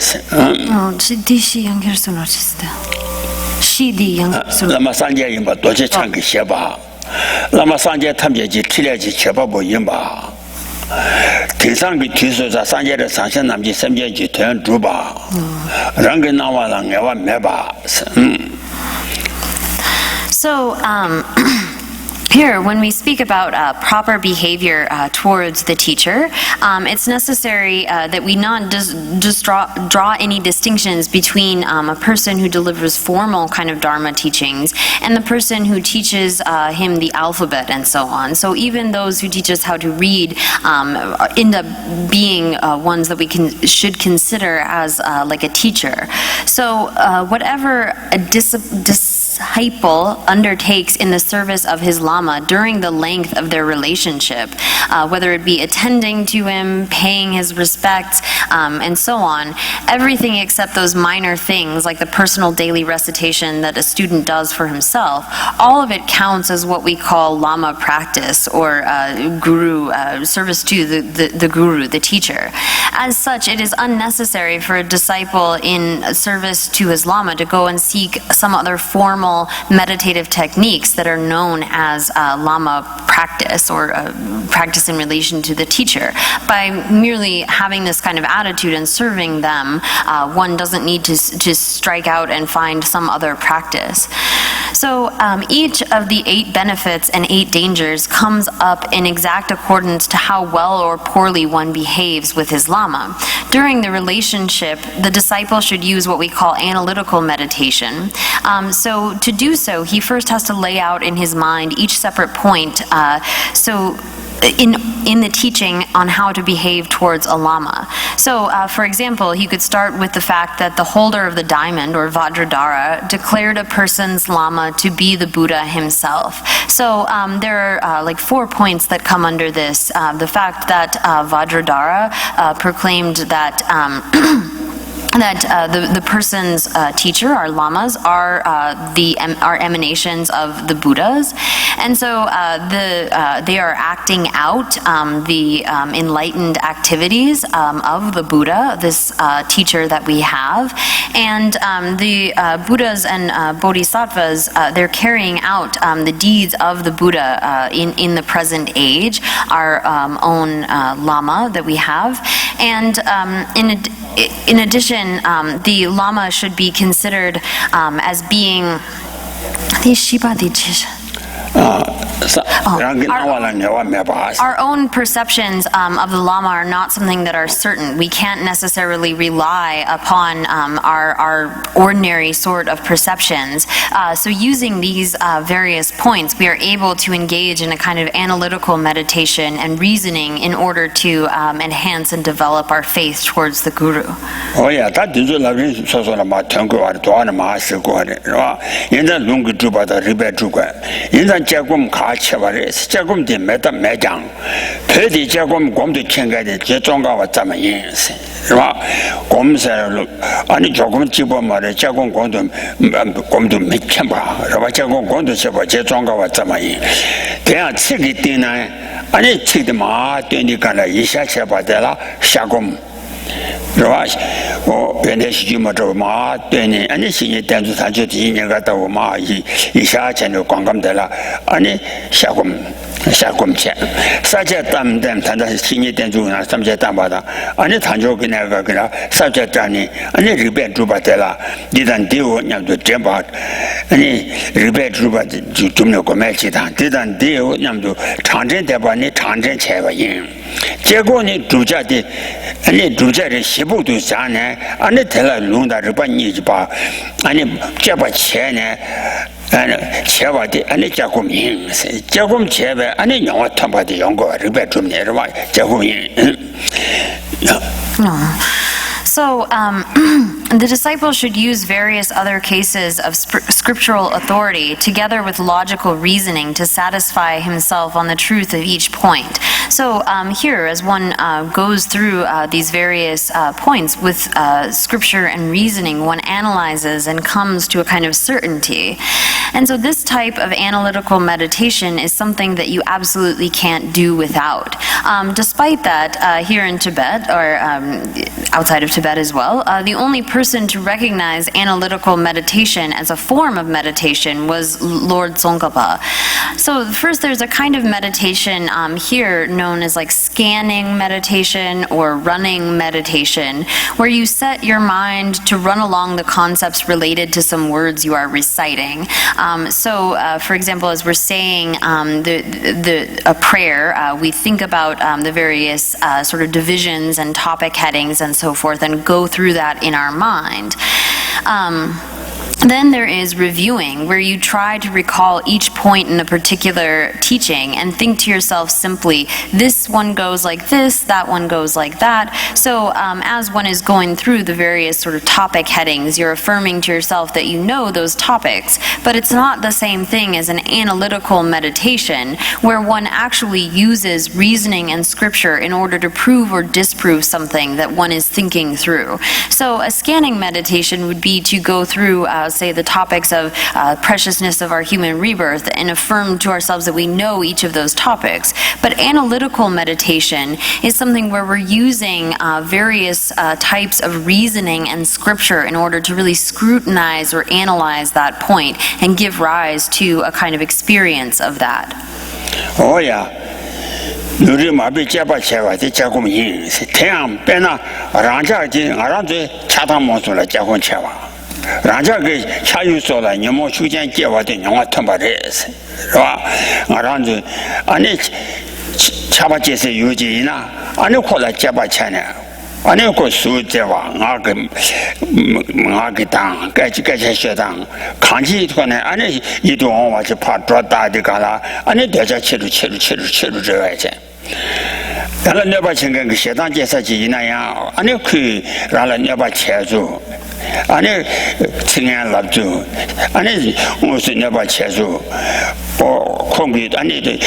시디 연결선 어딨어? 시디 연결선. 라마 산제 임바 도체 창기 셔봐. 라마 산제 탐제지 틀려지 셔봐 뭐 임바. 대상의 뒤에서 산제를 상신 남지 섬제지 대한 주바. 랑게 나와랑 내와 매봐. So, here, when we speak about proper behavior towards the teacher, it's necessary that we not just draw any distinctions between a person who delivers formal kind of Dharma teachings and the person who teaches him the alphabet and so on. So even those who teach us how to read end up being ones that we should consider as like a teacher. So whatever a disciple undertakes in the service of his Lama during the length of their relationship, whether it be attending to him, paying his respects, and so on, everything except those minor things like the personal daily recitation that a student does for himself, all of it counts as what we call Lama practice or guru, service to the guru, the teacher. As such, it is unnecessary for a disciple in service to his Lama to go and seek some other formal meditative techniques that are known as Lama practice or practice in relation to the teacher. By merely having this kind of attitude and serving them, one doesn't need to strike out and find some other practice. So each of the 8 benefits and 8 dangers comes up in exact accordance to how well or poorly one behaves with his Lama. During the relationship, the disciple should use what we call analytical meditation. So to do so, he first has to lay out in his mind each separate point. In the teaching on how to behave towards a Lama. So, for example, he could start with the fact that the holder of the diamond, or Vajradhara, declared a person's Lama to be the Buddha himself. So, there are like 4 points that come under this. The fact that Vajradhara proclaimed that the person's teacher, our lamas, are emanations of the Buddhas, and so they are acting out the enlightened activities of the Buddha, this teacher that we have, and the Buddhas and Bodhisattvas, they're carrying out the deeds of the Buddha in the present age, our own Lama that we have, and in addition, the Lama should be considered as being our own perceptions of the Lama are not something that are certain. We can't necessarily rely upon our ordinary sort of perceptions. So using these various points, we are able to engage in a kind of analytical meditation and reasoning in order to enhance and develop our faith towards the Guru. Oh yeah, that is what I saw on my tongue or to on my second. In the long juba, the river juga. In the Jagum Kachawaris, Jagum de Meta Majang, Pedi Jagum Gom to Chenga de Jetonga or Tamayins. Gomser, Ani Jogum Chiboma, Jagum Gondum, Mikamba, Ravachagum Gondu Chaba, Jetonga or Tamayin. They are Tsigitina, Ani Chidma, Tunikana, Isha Chabadella, Shagum. 吧？原来是这么着嘛，对呢，你现在电子产就第一年个到嘛，一下钱就光光得了，你下工钱，三节单，他那新年电子那三节单吧的，你谈就跟那个跟那三节单呢，你日本主办得了，你但丢那就真把，你日本主办就没有个买其他，你但丢那就长征的吧，你长征钱吧赢，结果你主家的，你主家的西部都啥呢？你得了弄到日本你就把，你这把钱呢？钱吧的，你加工名，加工钱呗，你让我他妈的用过日本中年是吧？加工名，So, the disciples should use various other cases of scriptural authority together with logical reasoning to satisfy himself on the truth of each point. So, here, as one goes through these various points with scripture and reasoning, one analyzes and comes to a kind of certainty. And so this type of analytical meditation is something that you absolutely can't do without. Despite that, here in Tibet, or outside of Tibet as well, the only person to recognize analytical meditation as a form of meditation was Lord Tsongkhapa. So first there's a kind of meditation here known as like scanning meditation or running meditation, where you set your mind to run along the concepts related to some words you are reciting. For example, as we're saying a prayer, we think about the various sort of divisions and topic headings and so forth, and go through that in our mind. Then there is reviewing, where you try to recall each point in a particular teaching and think to yourself simply, this one goes like this, that one goes like that. So as one is going through the various sort of topic headings, you're affirming to yourself that you know those topics, but it's not the same thing as an analytical meditation, where one actually uses reasoning and scripture in order to prove or disprove something that one is thinking through. So a scanning meditation would be to go through say the topics of preciousness of our human rebirth and affirm to ourselves that we know each of those topics. But analytical meditation is something where we're using various types of reasoning and scripture in order to really scrutinize or analyze that point and give rise to a kind of experience of that. Oh yeah. 누리 마비 잡아 채와 자고 민 태양 빼나 랑자지 알아도 차다 모습을 자고 채와 랑자 그 차유소라 녀모 휴전 깨와도 영화 텀바레스 봐 알아도 아니 차바제세 유지나 아니 콜라 잡아 채네 아니 그 수제와 나게 당 같이学당 강지 토네 아니 이동 와서 파트다디 가라 아니 대자 치료 저야지然后你把情感个适当介绍起那样，你可以让人家把钱做，你情感拉做，你我是你把钱做，我空给你的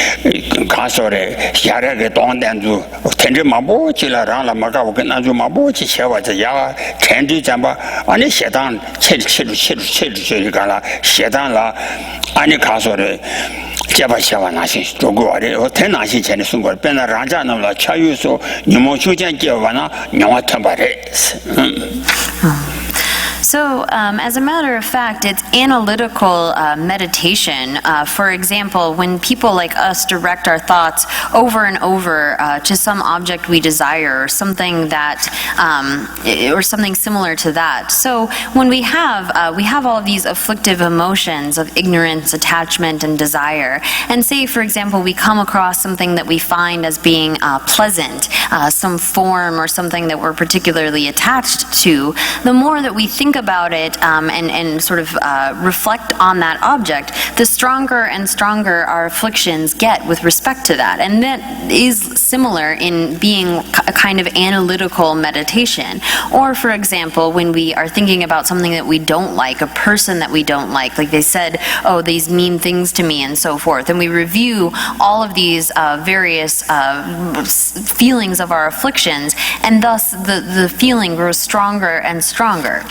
看说的下来个当单做，天天忙不起了，让了嘛个我跟那做忙不起钱我这呀，天天咱把你适当切就干了，适当了，你看说的。这把钱完那些做过的，我太那些钱的送过，变成让家那了，恰有说你们就讲结完了，让我他把的，So, as a matter of fact, it's analytical meditation. For example, when people like us direct our thoughts over and over to some object we desire, or something that, or something similar to that. So, when we have all of these afflictive emotions of ignorance, attachment, and desire, and say, for example, we come across something that we find as being pleasant, some form or something that we're particularly attached to, the more that we think about it and sort of reflect on that object, the stronger and stronger our afflictions get with respect to that. And that is similar in being a kind of analytical meditation. Or, for example, when we are thinking about something that we don't like, a person that we don't like they said, oh, these mean things to me and so forth, and we review all of these various feelings of our afflictions, and thus the feeling grows stronger and stronger.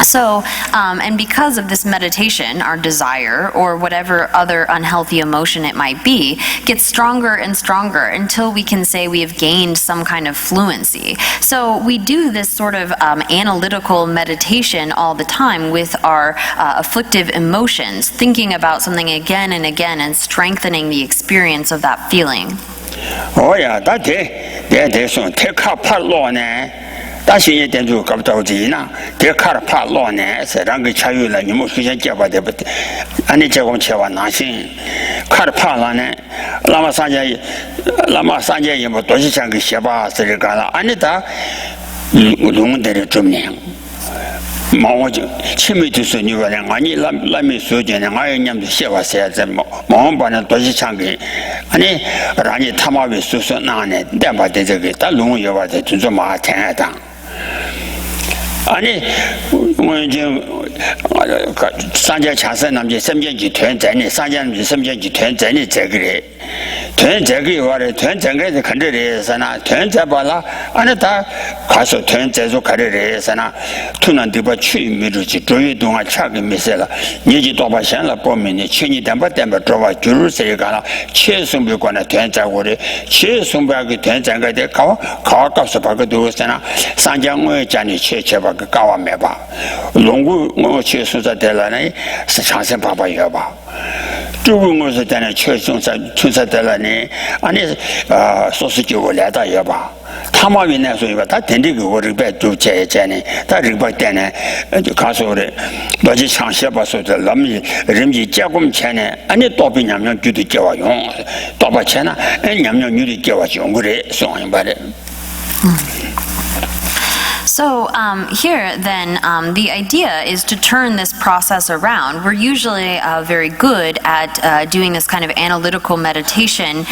So, and because of this meditation, our desire or whatever other unhealthy emotion it might be gets stronger and stronger until we can say we have gained some kind of fluency. So we do this sort of analytical meditation all the time with our afflictive emotions, thinking about something again and again and strengthening the experience of that feeling. Oh yeah, that day so take up part law ne. 大学也点就搞不着急呢，这看了怕老呢，是让个参与了，你们首先结巴的不得，俺你结果切完拿心，看了怕了呢，那么三届也不多些钱给写吧，是这干了，俺你打，弄得了中年。 毛我就前面就是你说的，俺你那没说的呢，俺也念的写话写在毛把那多些钱给，俺你让你他妈为说那呢，但把的这个，但弄也把这就这么天爱当。 아니, 상자 차선 남자 섬전지 퇴전이 상자는 섬전지 퇴전이 제그래. 퇴전이 와래 퇴전에서 컨트롤해서나 퇴전 봐라. 아니 다 가서 퇴전에서 가려해서나 투는 뒤바 취미르지 조이 동안 차게 미세라. 니지 도바션라 보면이 천이 담바 들어와 줄을 세가라. 최승비관의 퇴전고래. 최승비하게 퇴전가 돼 가와값서 바거도서나 상장의 잔이 최체바 搞完没吧？龙骨我去宿舍得了呢，是长生爸爸要吧？如果我是在那去宿舍得了呢，俺那说是叫我来到要吧？他妈原来说吧，他天天给我这边做接呢，他这边店呢就告诉我的，那就长些吧说的，那么人民结婚钱呢，俺那多比娘娘就得叫我用，多把钱呢，娘娘女的叫我用过来，送一把的。So here, then, the idea is to turn this process around. We're usually very good at doing this kind of analytical meditation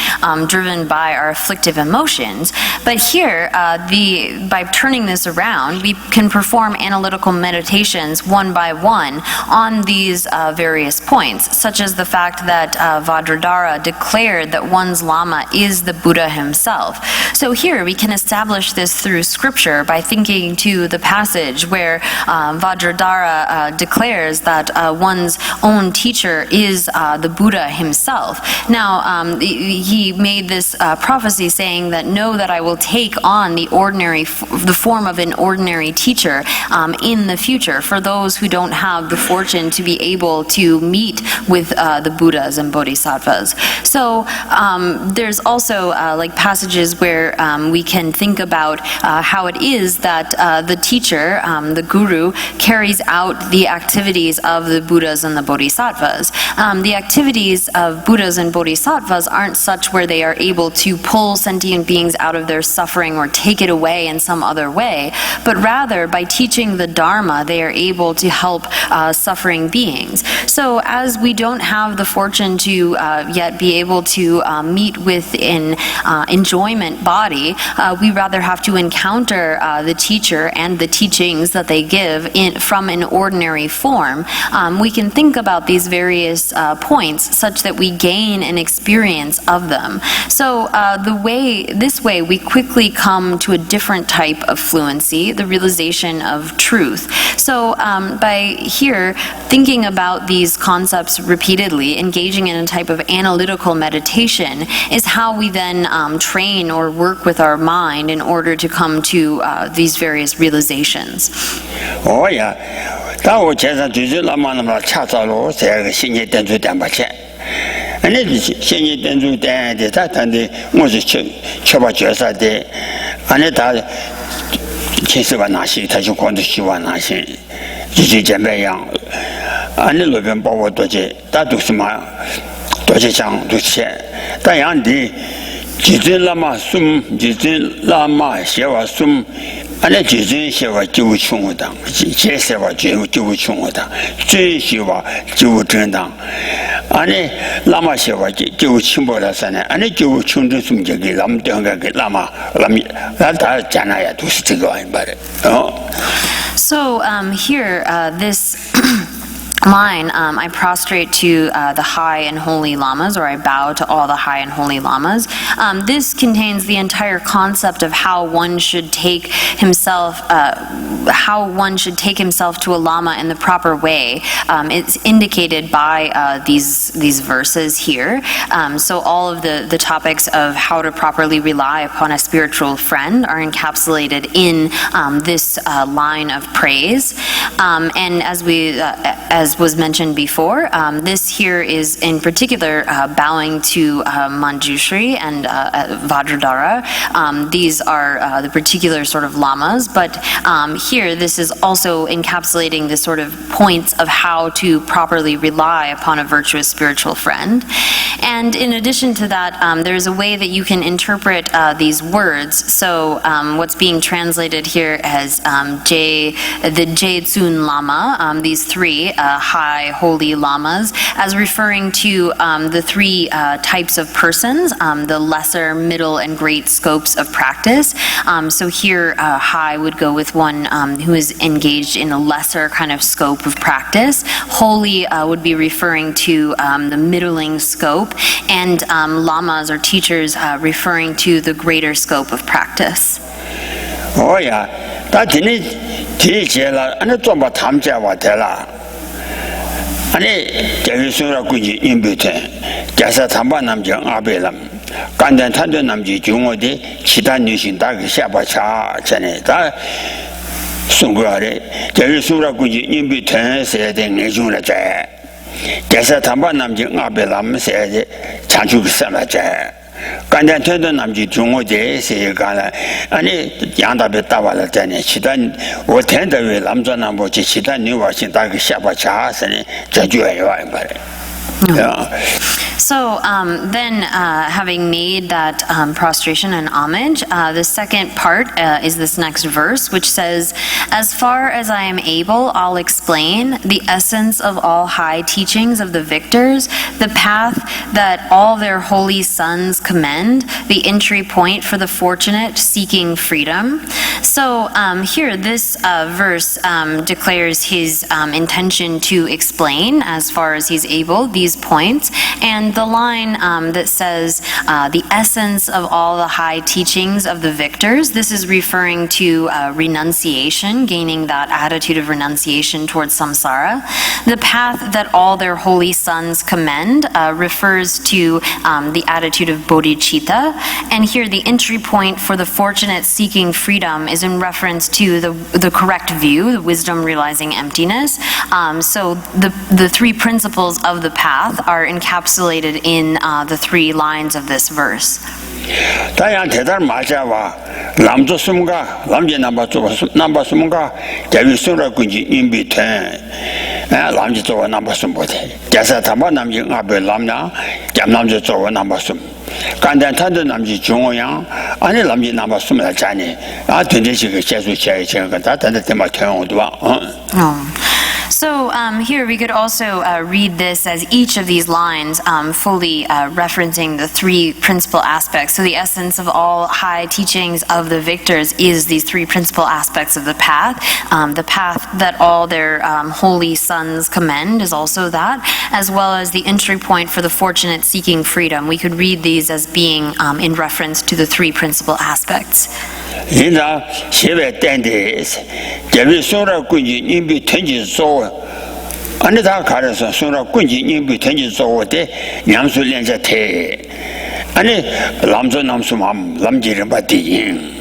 driven by our afflictive emotions. But here, by turning this around, we can perform analytical meditations one by one on these various points, such as the fact that Vajradhara declared that one's Lama is the Buddha himself. So here, we can establish this through scripture by thinking to the passage where Vajradhara declares that one's own teacher is the Buddha himself. Now, he made this prophecy saying that, know that I will take on the form of an ordinary teacher in the future for those who don't have the fortune to be able to meet with the Buddhas and Bodhisattvas. So there's also like passages where we can think about how it is that the teacher, the guru, carries out the activities of the Buddhas and the Bodhisattvas. The activities of Buddhas and Bodhisattvas aren't such where they are able to pull sentient beings out of their suffering or take it away in some other way, but rather by teaching the Dharma, they are able to help suffering beings. So as we don't have the fortune to yet be able to meet with an enjoyment body, we rather have to encounter the teacher and the teachings that they give from an ordinary form. We can think about these various points such that we gain an experience of them. So this way we quickly come to a different type of fluency, the realization of truth. So by here thinking about these concepts repeatedly, engaging in a type of analytical meditation is how we then train or work with our mind in order to come to these various realizations. Oh yeah, 但我街上就是那么恰早了，这个新年点出点把钱。那新年点出点的，他谈的我是确保角色的，那他70万拿些，他就光是10万拿些，就这么样。那那边把我多些，他都是嘛，多些讲多些，但样的。就是那么送，就是那么写话送，俺那就是写话就穷我当，这写话就穷我当，这写话就正当，俺那么写话就穷不了啥呢？俺那就穷的什么这个，那么两个给那么，那他讲那也都是这个玩意儿的，哦。So here, this. line, I prostrate to the high and holy lamas, or I bow to all the high and holy lamas. This contains the entire concept of how one should take himself to a lama in the proper way. It's indicated by these verses here. So all of the topics of how to properly rely upon a spiritual friend are encapsulated in this line of praise. And as was mentioned before, this here is in particular bowing to Manjushri and Vajradhara. These are the particular sort of lamas, but here this is also encapsulating the sort of points of how to properly rely upon a virtuous spiritual friend. And in addition to that, there's a way that you can interpret these words. So what's being translated here as the Je-tsun Lama, these three high holy lamas, as referring to the three types of persons, the lesser, middle, and great scopes of practice. So here, high would go with one who is engaged in a lesser kind of scope of practice. Holy would be referring to the middling scope, and lamas or teachers referring to the greater scope of practice. Oh yeah, that's it. And it's about Tamja. 아니 대위수라 군지 인부테 자사 담바 남정 아벨람 간단 탄도 남지 중어디 기타 뉴신다 샤바차 전에 다 송거래 대위수라 군지 인부테 세대 내중을 자 자사 담바 남정 아벨람 세대 자주 삼아자 간단 탄도 남지 중어디 세가라 아니 양답에 따와라 전에 기단 오텐더에 남전나 뭐지 기단 뉴와신 다 샤바차서네 자주해요 말에. Yeah. So then, having made that prostration and homage, the second part is this next verse, which says, "As far as I am able, I'll explain the essence of all high teachings of the victors, the path that all their holy sons commend, the entry point for the fortunate seeking freedom." So here, this verse declares his intention to explain, as far as he's able, these points, and the line that says the essence of all the high teachings of the victors, this is referring to renunciation, gaining that attitude of renunciation towards samsara. The path that all their holy sons commend refers to the attitude of bodhicitta, and here the entry point for the fortunate seeking freedom is in reference to the correct view, the wisdom realizing emptiness. So the three principles of the path are encapsulated in the three lines of this verse. 다양 대단 맞아와 남조 숨가 남제 남바 숨가 대위수라 군지 인비테 남제 조 남바 숨보대 자사 담바 남제 앞에 남나 잠남제 조 남바 숨 간단 탄도 남제 중앙 아니 남제 남바 숨을 자니 아 된대시가 계속 제가 다 된대 때마 태용도 봐. So here we could also read this as each of these lines fully referencing the three principal aspects. So the essence of all high teachings of the victors is these three principal aspects of the path that all their holy sons commend is also that, as well as the entry point for the fortunate seeking freedom. We could read these as being in reference to the three principal aspects. 인자 세배 땐데 제비 소라 군지 인비 텐지 소 아니 다 가려서 소라 군지 인비 텐지 소데 냠수 렌자 태 아니 남조 남수맘 남지를 받디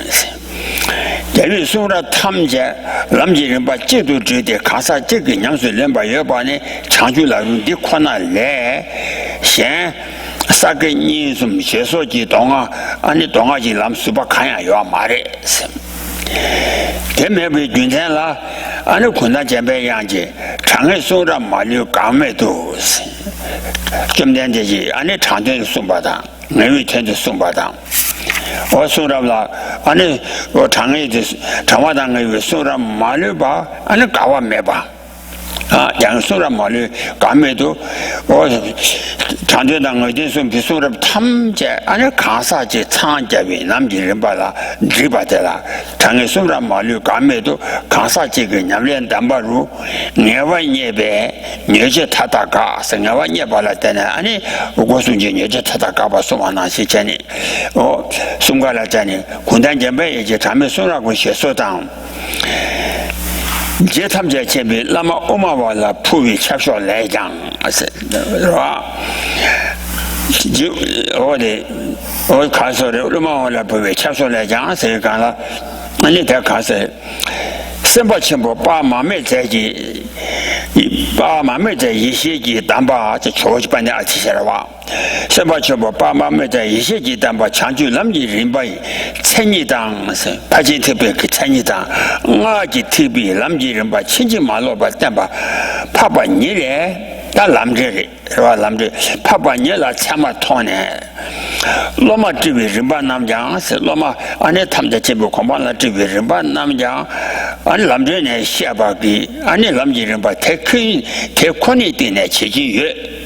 제비 소라 탐제 남지를 받 제도 제대 가사 제그 냠수 렌바 여반에 창주라는데 코나래 셴 사게니 좀 제소지 동아 아니 동아지 남수바 칸야 요 말에 대매비 군산라 아니 군나 제배 양지 장에 소라 말려 감에도 좀 된지 아니 장전送받아 내위 텐데送받아 어소라라 아니 장에 장화당에 소라 말려 봐 아니 가와 매봐 양소라 말이 감에도 장대당 어디서 비소라 탐제 아니 가사지 창제비 남지를 봐라 리바데라 장에소라 말이 감에도 가사지 그냥련 담바루 내와 예배 녀제 타다가 생각와 예발할 때는 아니 고수지 녀제 타다가 봐서 만나시잖니 숨가라잖니 군단 전에 이제 장에소라고写소당 제 탐제 제비 라마 오마발라 푸위 찹쇼 레장 와 어디 가서를 오마발라 푸위 찹쇼 레장 세가라 아니 다 가서 선바침보 바마메 제지 바마메 제 이시기 담바 저 조지반에 아치셔와 선바침보 바마메 제 이시기 담바 장주 남지 림바이 천이당서 파지 특별 그 천이당 응아지 특비 남지 림바 친지 말로바 담바 파바니레 다 남제리 와 남제 파바니라 참아 토네 로마 집이 림바 남장 로마 안에 탐제 집을 공부하는 집이 림바 남장 아니 남제네 시아바기 아니 남지 림바 대콘이 되네 지지유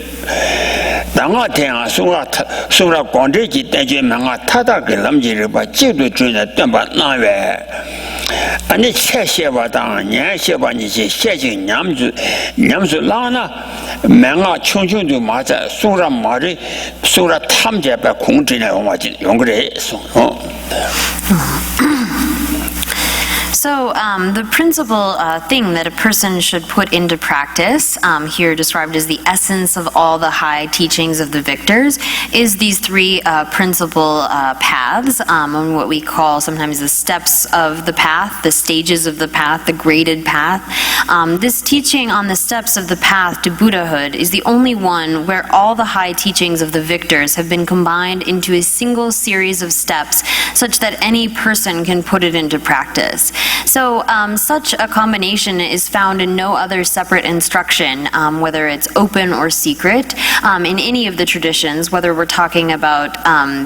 당아 대야 수라 관제지 대제 망아 타다게 남지를 봐 제도 주는 덤바 나외 아니 체셰바당 녀셰바니지 셰지 냠주 라나 망아 충충도 맞아 수라 말이 수라 탐제바 공진에 오마지 용그래 So the principal thing that a person should put into practice, here described as the essence of all the high teachings of the victors, is these three principal paths, and what we call sometimes the steps of the path, the stages of the path, the graded path. This teaching on the steps of the path to Buddhahood is the only one where all the high teachings of the victors have been combined into a single series of steps such that any person can put it into practice. So such a combination is found in no other separate instruction, whether it's open or secret, in any of the traditions, whether we're talking about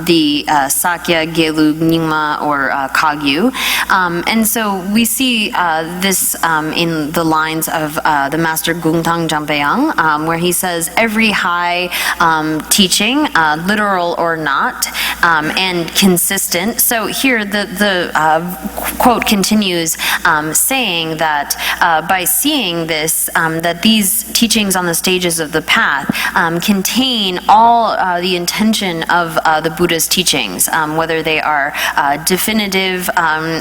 the Sakya, Gelug, Nyingma, or Kagyu. And so we see this in the lines of the master Gungtang Jampeang, where he says, every high teaching, literal or not, and consistent. So here the quote continues saying that by seeing this, that these teachings on the stages of the path contain all the intention of the Buddha's teachings, whether they are definitive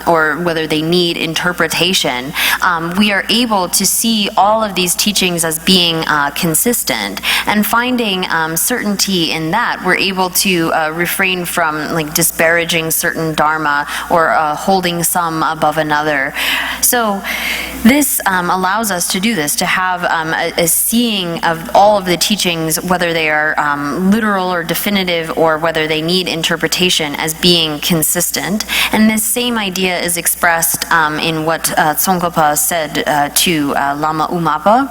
or whether they need interpretation. We are able to see all of these teachings as being consistent, and finding certainty in that, we're able to refrain from disparaging certain dharma or holding some above another. So this allows us to do this, to have a seeing of all of the teachings, whether they are literal or definitive or whether they need interpretation, as being consistent. And this same idea is expressed in what Tsongkhapa said to Lama Umapa.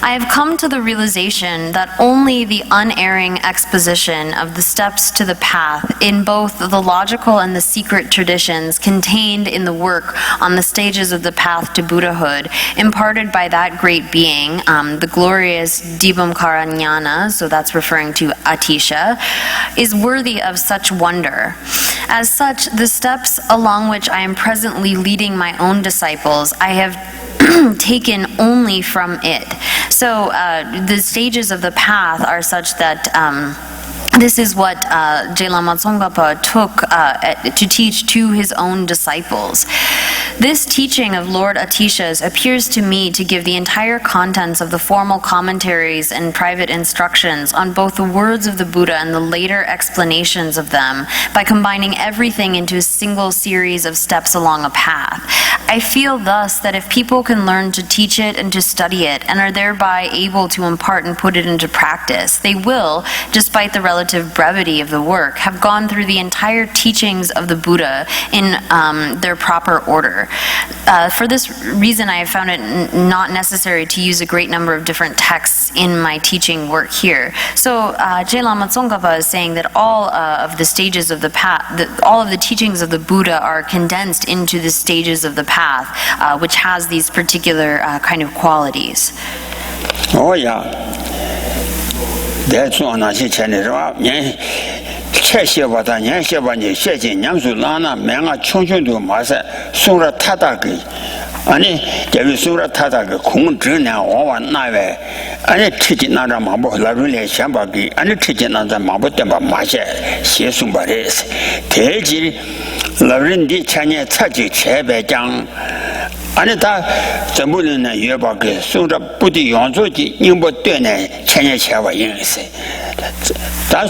I have come to the realization that only the unerring exposition of the steps to the path in both the logical and the secret traditions contained in the work on the stages of the path to Buddhahood, imparted by that great being, the glorious Dibamkara Jnana, so that's referring to Atisha, is worthy of such wonder. As such, the steps along which I am presently leading my own disciples, I have taken only from it. So the stages of the path are such that this is what Je Lama Tsongkhapa took to teach to his own disciples. This teaching of Lord Atisha's appears to me to give the entire contents of the formal commentaries and private instructions on both the words of the Buddha and the later explanations of them, by combining everything into a single series of steps along a path. I feel thus that if people can learn to teach it and to study it, and are thereby able to impart and put it into practice, they will, despite the relative brevity of the work, have gone through the entire teachings of the Buddha in their proper order. For this reason, I have found it not necessary to use a great number of different texts in my teaching work here. So Je Lama Tsongkhapa is saying that all of the stages of the path, all of the teachings of the Buddha are condensed into the stages of the path, which has these particular kind of qualities. 哦呀，在做那些钱的是吧？年切些吧，他年些吧，你谢金年数拉那每个穷都马上送了他大给。俺呢，这位说了他那个空职呢，往往那位，俺呢吃进那张马步，那人来先把给，俺呢吃进那张马步，等把马些先送把这事，特级老人的前年才就700张，俺呢他怎么能呢？越把给送着不得养猪的，宁不对呢？前年7万银子，咱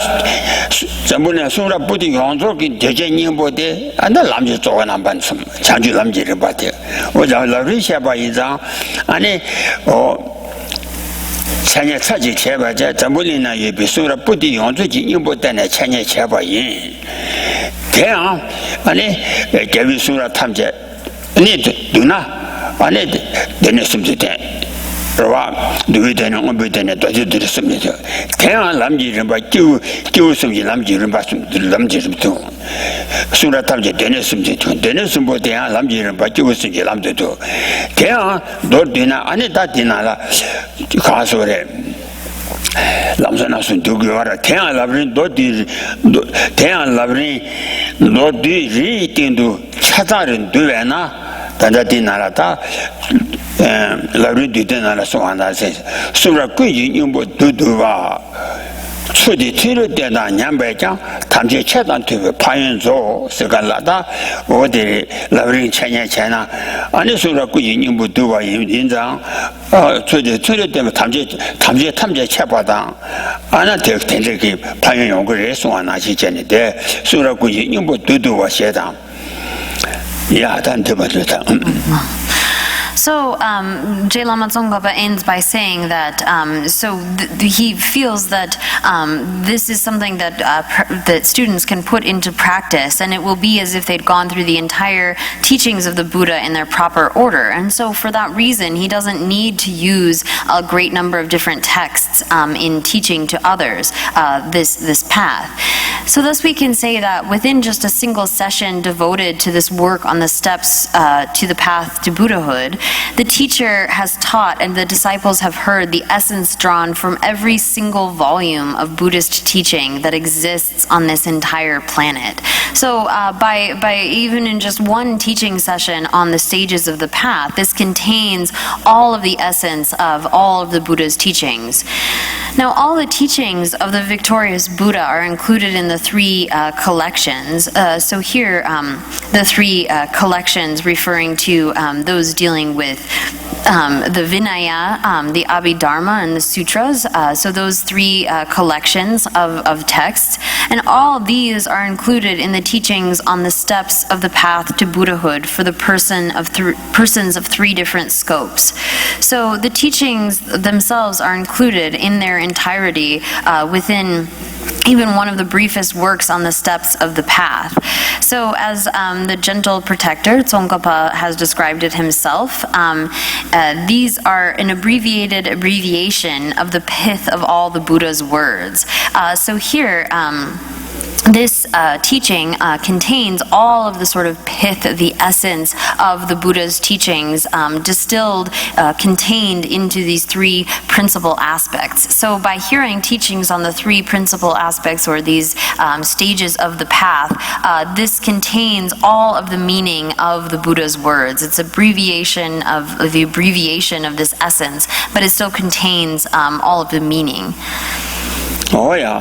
怎么能送着不得养猪的？这些宁不的，俺那咱们就做个那办什么？强就咱们这把的，我讲老人先把一张，俺呢哦。前年才就700这怎么的呢？也比送了不得养猪的，宁不带呢？前年700银，这样，俺呢这位送了他们这。你对呢？啊，你那什么的，是吧？对的呢，我不对呢，大家都是什么的？太阳咱们人吧，就什么咱们人吧，咱们什么的，说了他们就对那什么的，对那什么太阳咱们人吧，就什么咱们的都，太阳多对呢，俺那打对那了，告诉的。咱们说那是都给我了，太阳那边多对，太阳那边多对人一定都700人对完呢。大家对那了，他老人对那了说完那些，说了规矩用不都吧？出的退了点那200张，他们就7张退了，爬运走是个老大，我的老人前年前呢，俺那说了规矩用不都吧？印章，出的退了点，他们就7-8张，俺那这个爬运用个人说完那些钱的，说了规矩用不都吧？写上。Yeah, So J. Lama Tsongkhapa ends by saying that he feels that this is something that that students can put into practice, and it will be as if they'd gone through the entire teachings of the Buddha in their proper order. And so for that reason, he doesn't need to use a great number of different texts in teaching to others this path. So thus we can say that within just a single session devoted to this work on the steps to the path to Buddhahood, the teacher has taught and the disciples have heard the essence drawn from every single volume of Buddhist teaching that exists on this entire planet. So by even in just one teaching session on the stages of the path, this contains all of the essence of all of the Buddha's teachings. Now, all the teachings of the victorious Buddha are included in the 3 collections. So here, the 3 collections referring to those dealing with the Vinaya, the Abhidharma, and the Sutras. So those 3 collections of texts. And all of these are included in the teachings on the steps of the path to Buddhahood for the persons of 3 different scopes. So the teachings themselves are included in their entirety within even one of the briefest works on the steps of the path. So as the gentle protector, Tsongkhapa, has described it himself, these are an abbreviation of the pith of all the Buddha's words. So here, this teaching contains all of the sort of pith, the essence of the Buddha's teachings, distilled, contained into these 3 principal aspects. So by hearing teachings on the 3 principal aspects, or these stages of the path, this contains all of the meaning of the Buddha's words. It's abbreviation of the abbreviation of this essence, but it still contains all of the meaning. Oh yeah,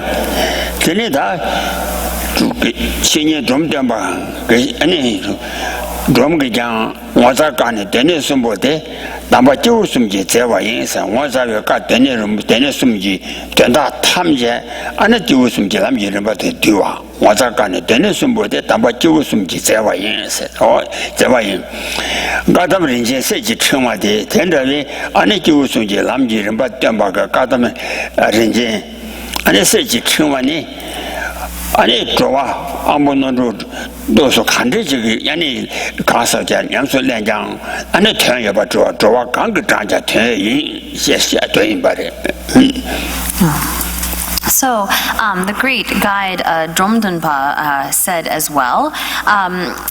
then that senior drum number, any drum gang was a gun, Dennis Sumbote, number 2 Sumji, Zewayins, and once I got Dennis Sumji, then that Tamja, and a Jew Sumji, but the Dua, was a gun, Dennis Sumbote, number 2 Sumji, Zewayins, or Zewayin. Got them in Sage Chumadi, tenderly, and a Jew Sumji, Lamji, but Dembaga got them arranging. And I said, Chumani, I need to Amono, those who can't any castle, Yamso Lanjang, and I tell you about draw Ganga, yes, doing body. So the great guide Dromdonpa said as well,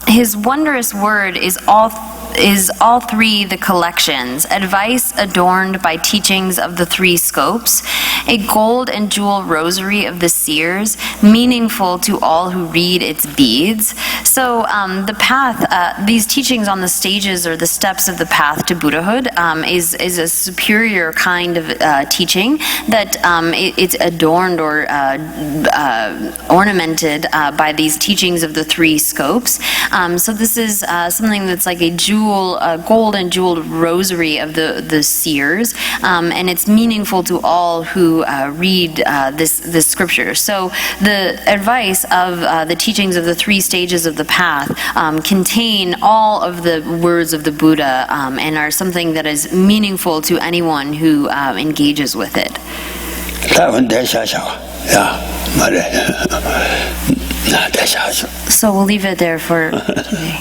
his wondrous word is all is all three the collections: advice adorned by teachings of the three scopes, a gold and jewel rosary of the seers, meaningful to all who read its beads. So the path, these teachings on the stages or the steps of the path to Buddhahood is a superior kind of teaching that it's adorned or ornamented by these teachings of the three scopes. So this is something that's like a gold and jeweled rosary of the seers, and it's meaningful to all who read this scripture. So the advice of the teachings of the three stages of the path contain all of the words of the Buddha and are something that is meaningful to anyone who engages with it. So we'll leave it there for today.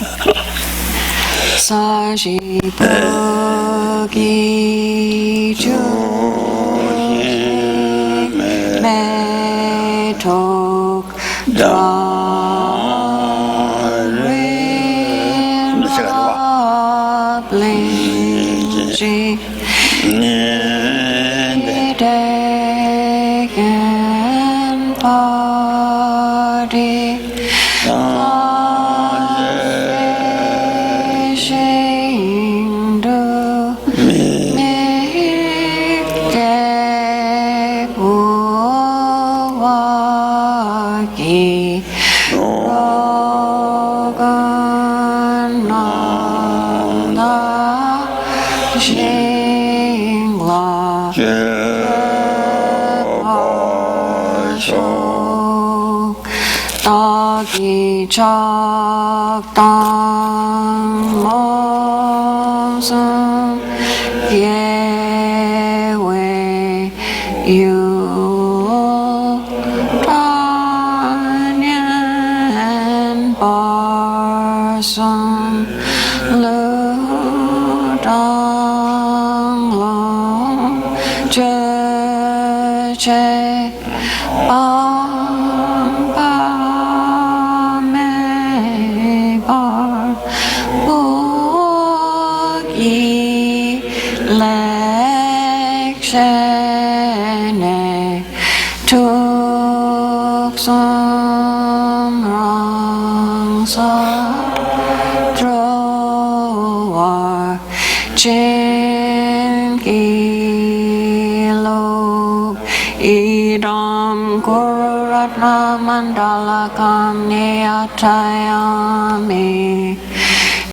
Chok tang mo sum ye we yu tan yan par sum lu dang long che che Mandala kam ne atayami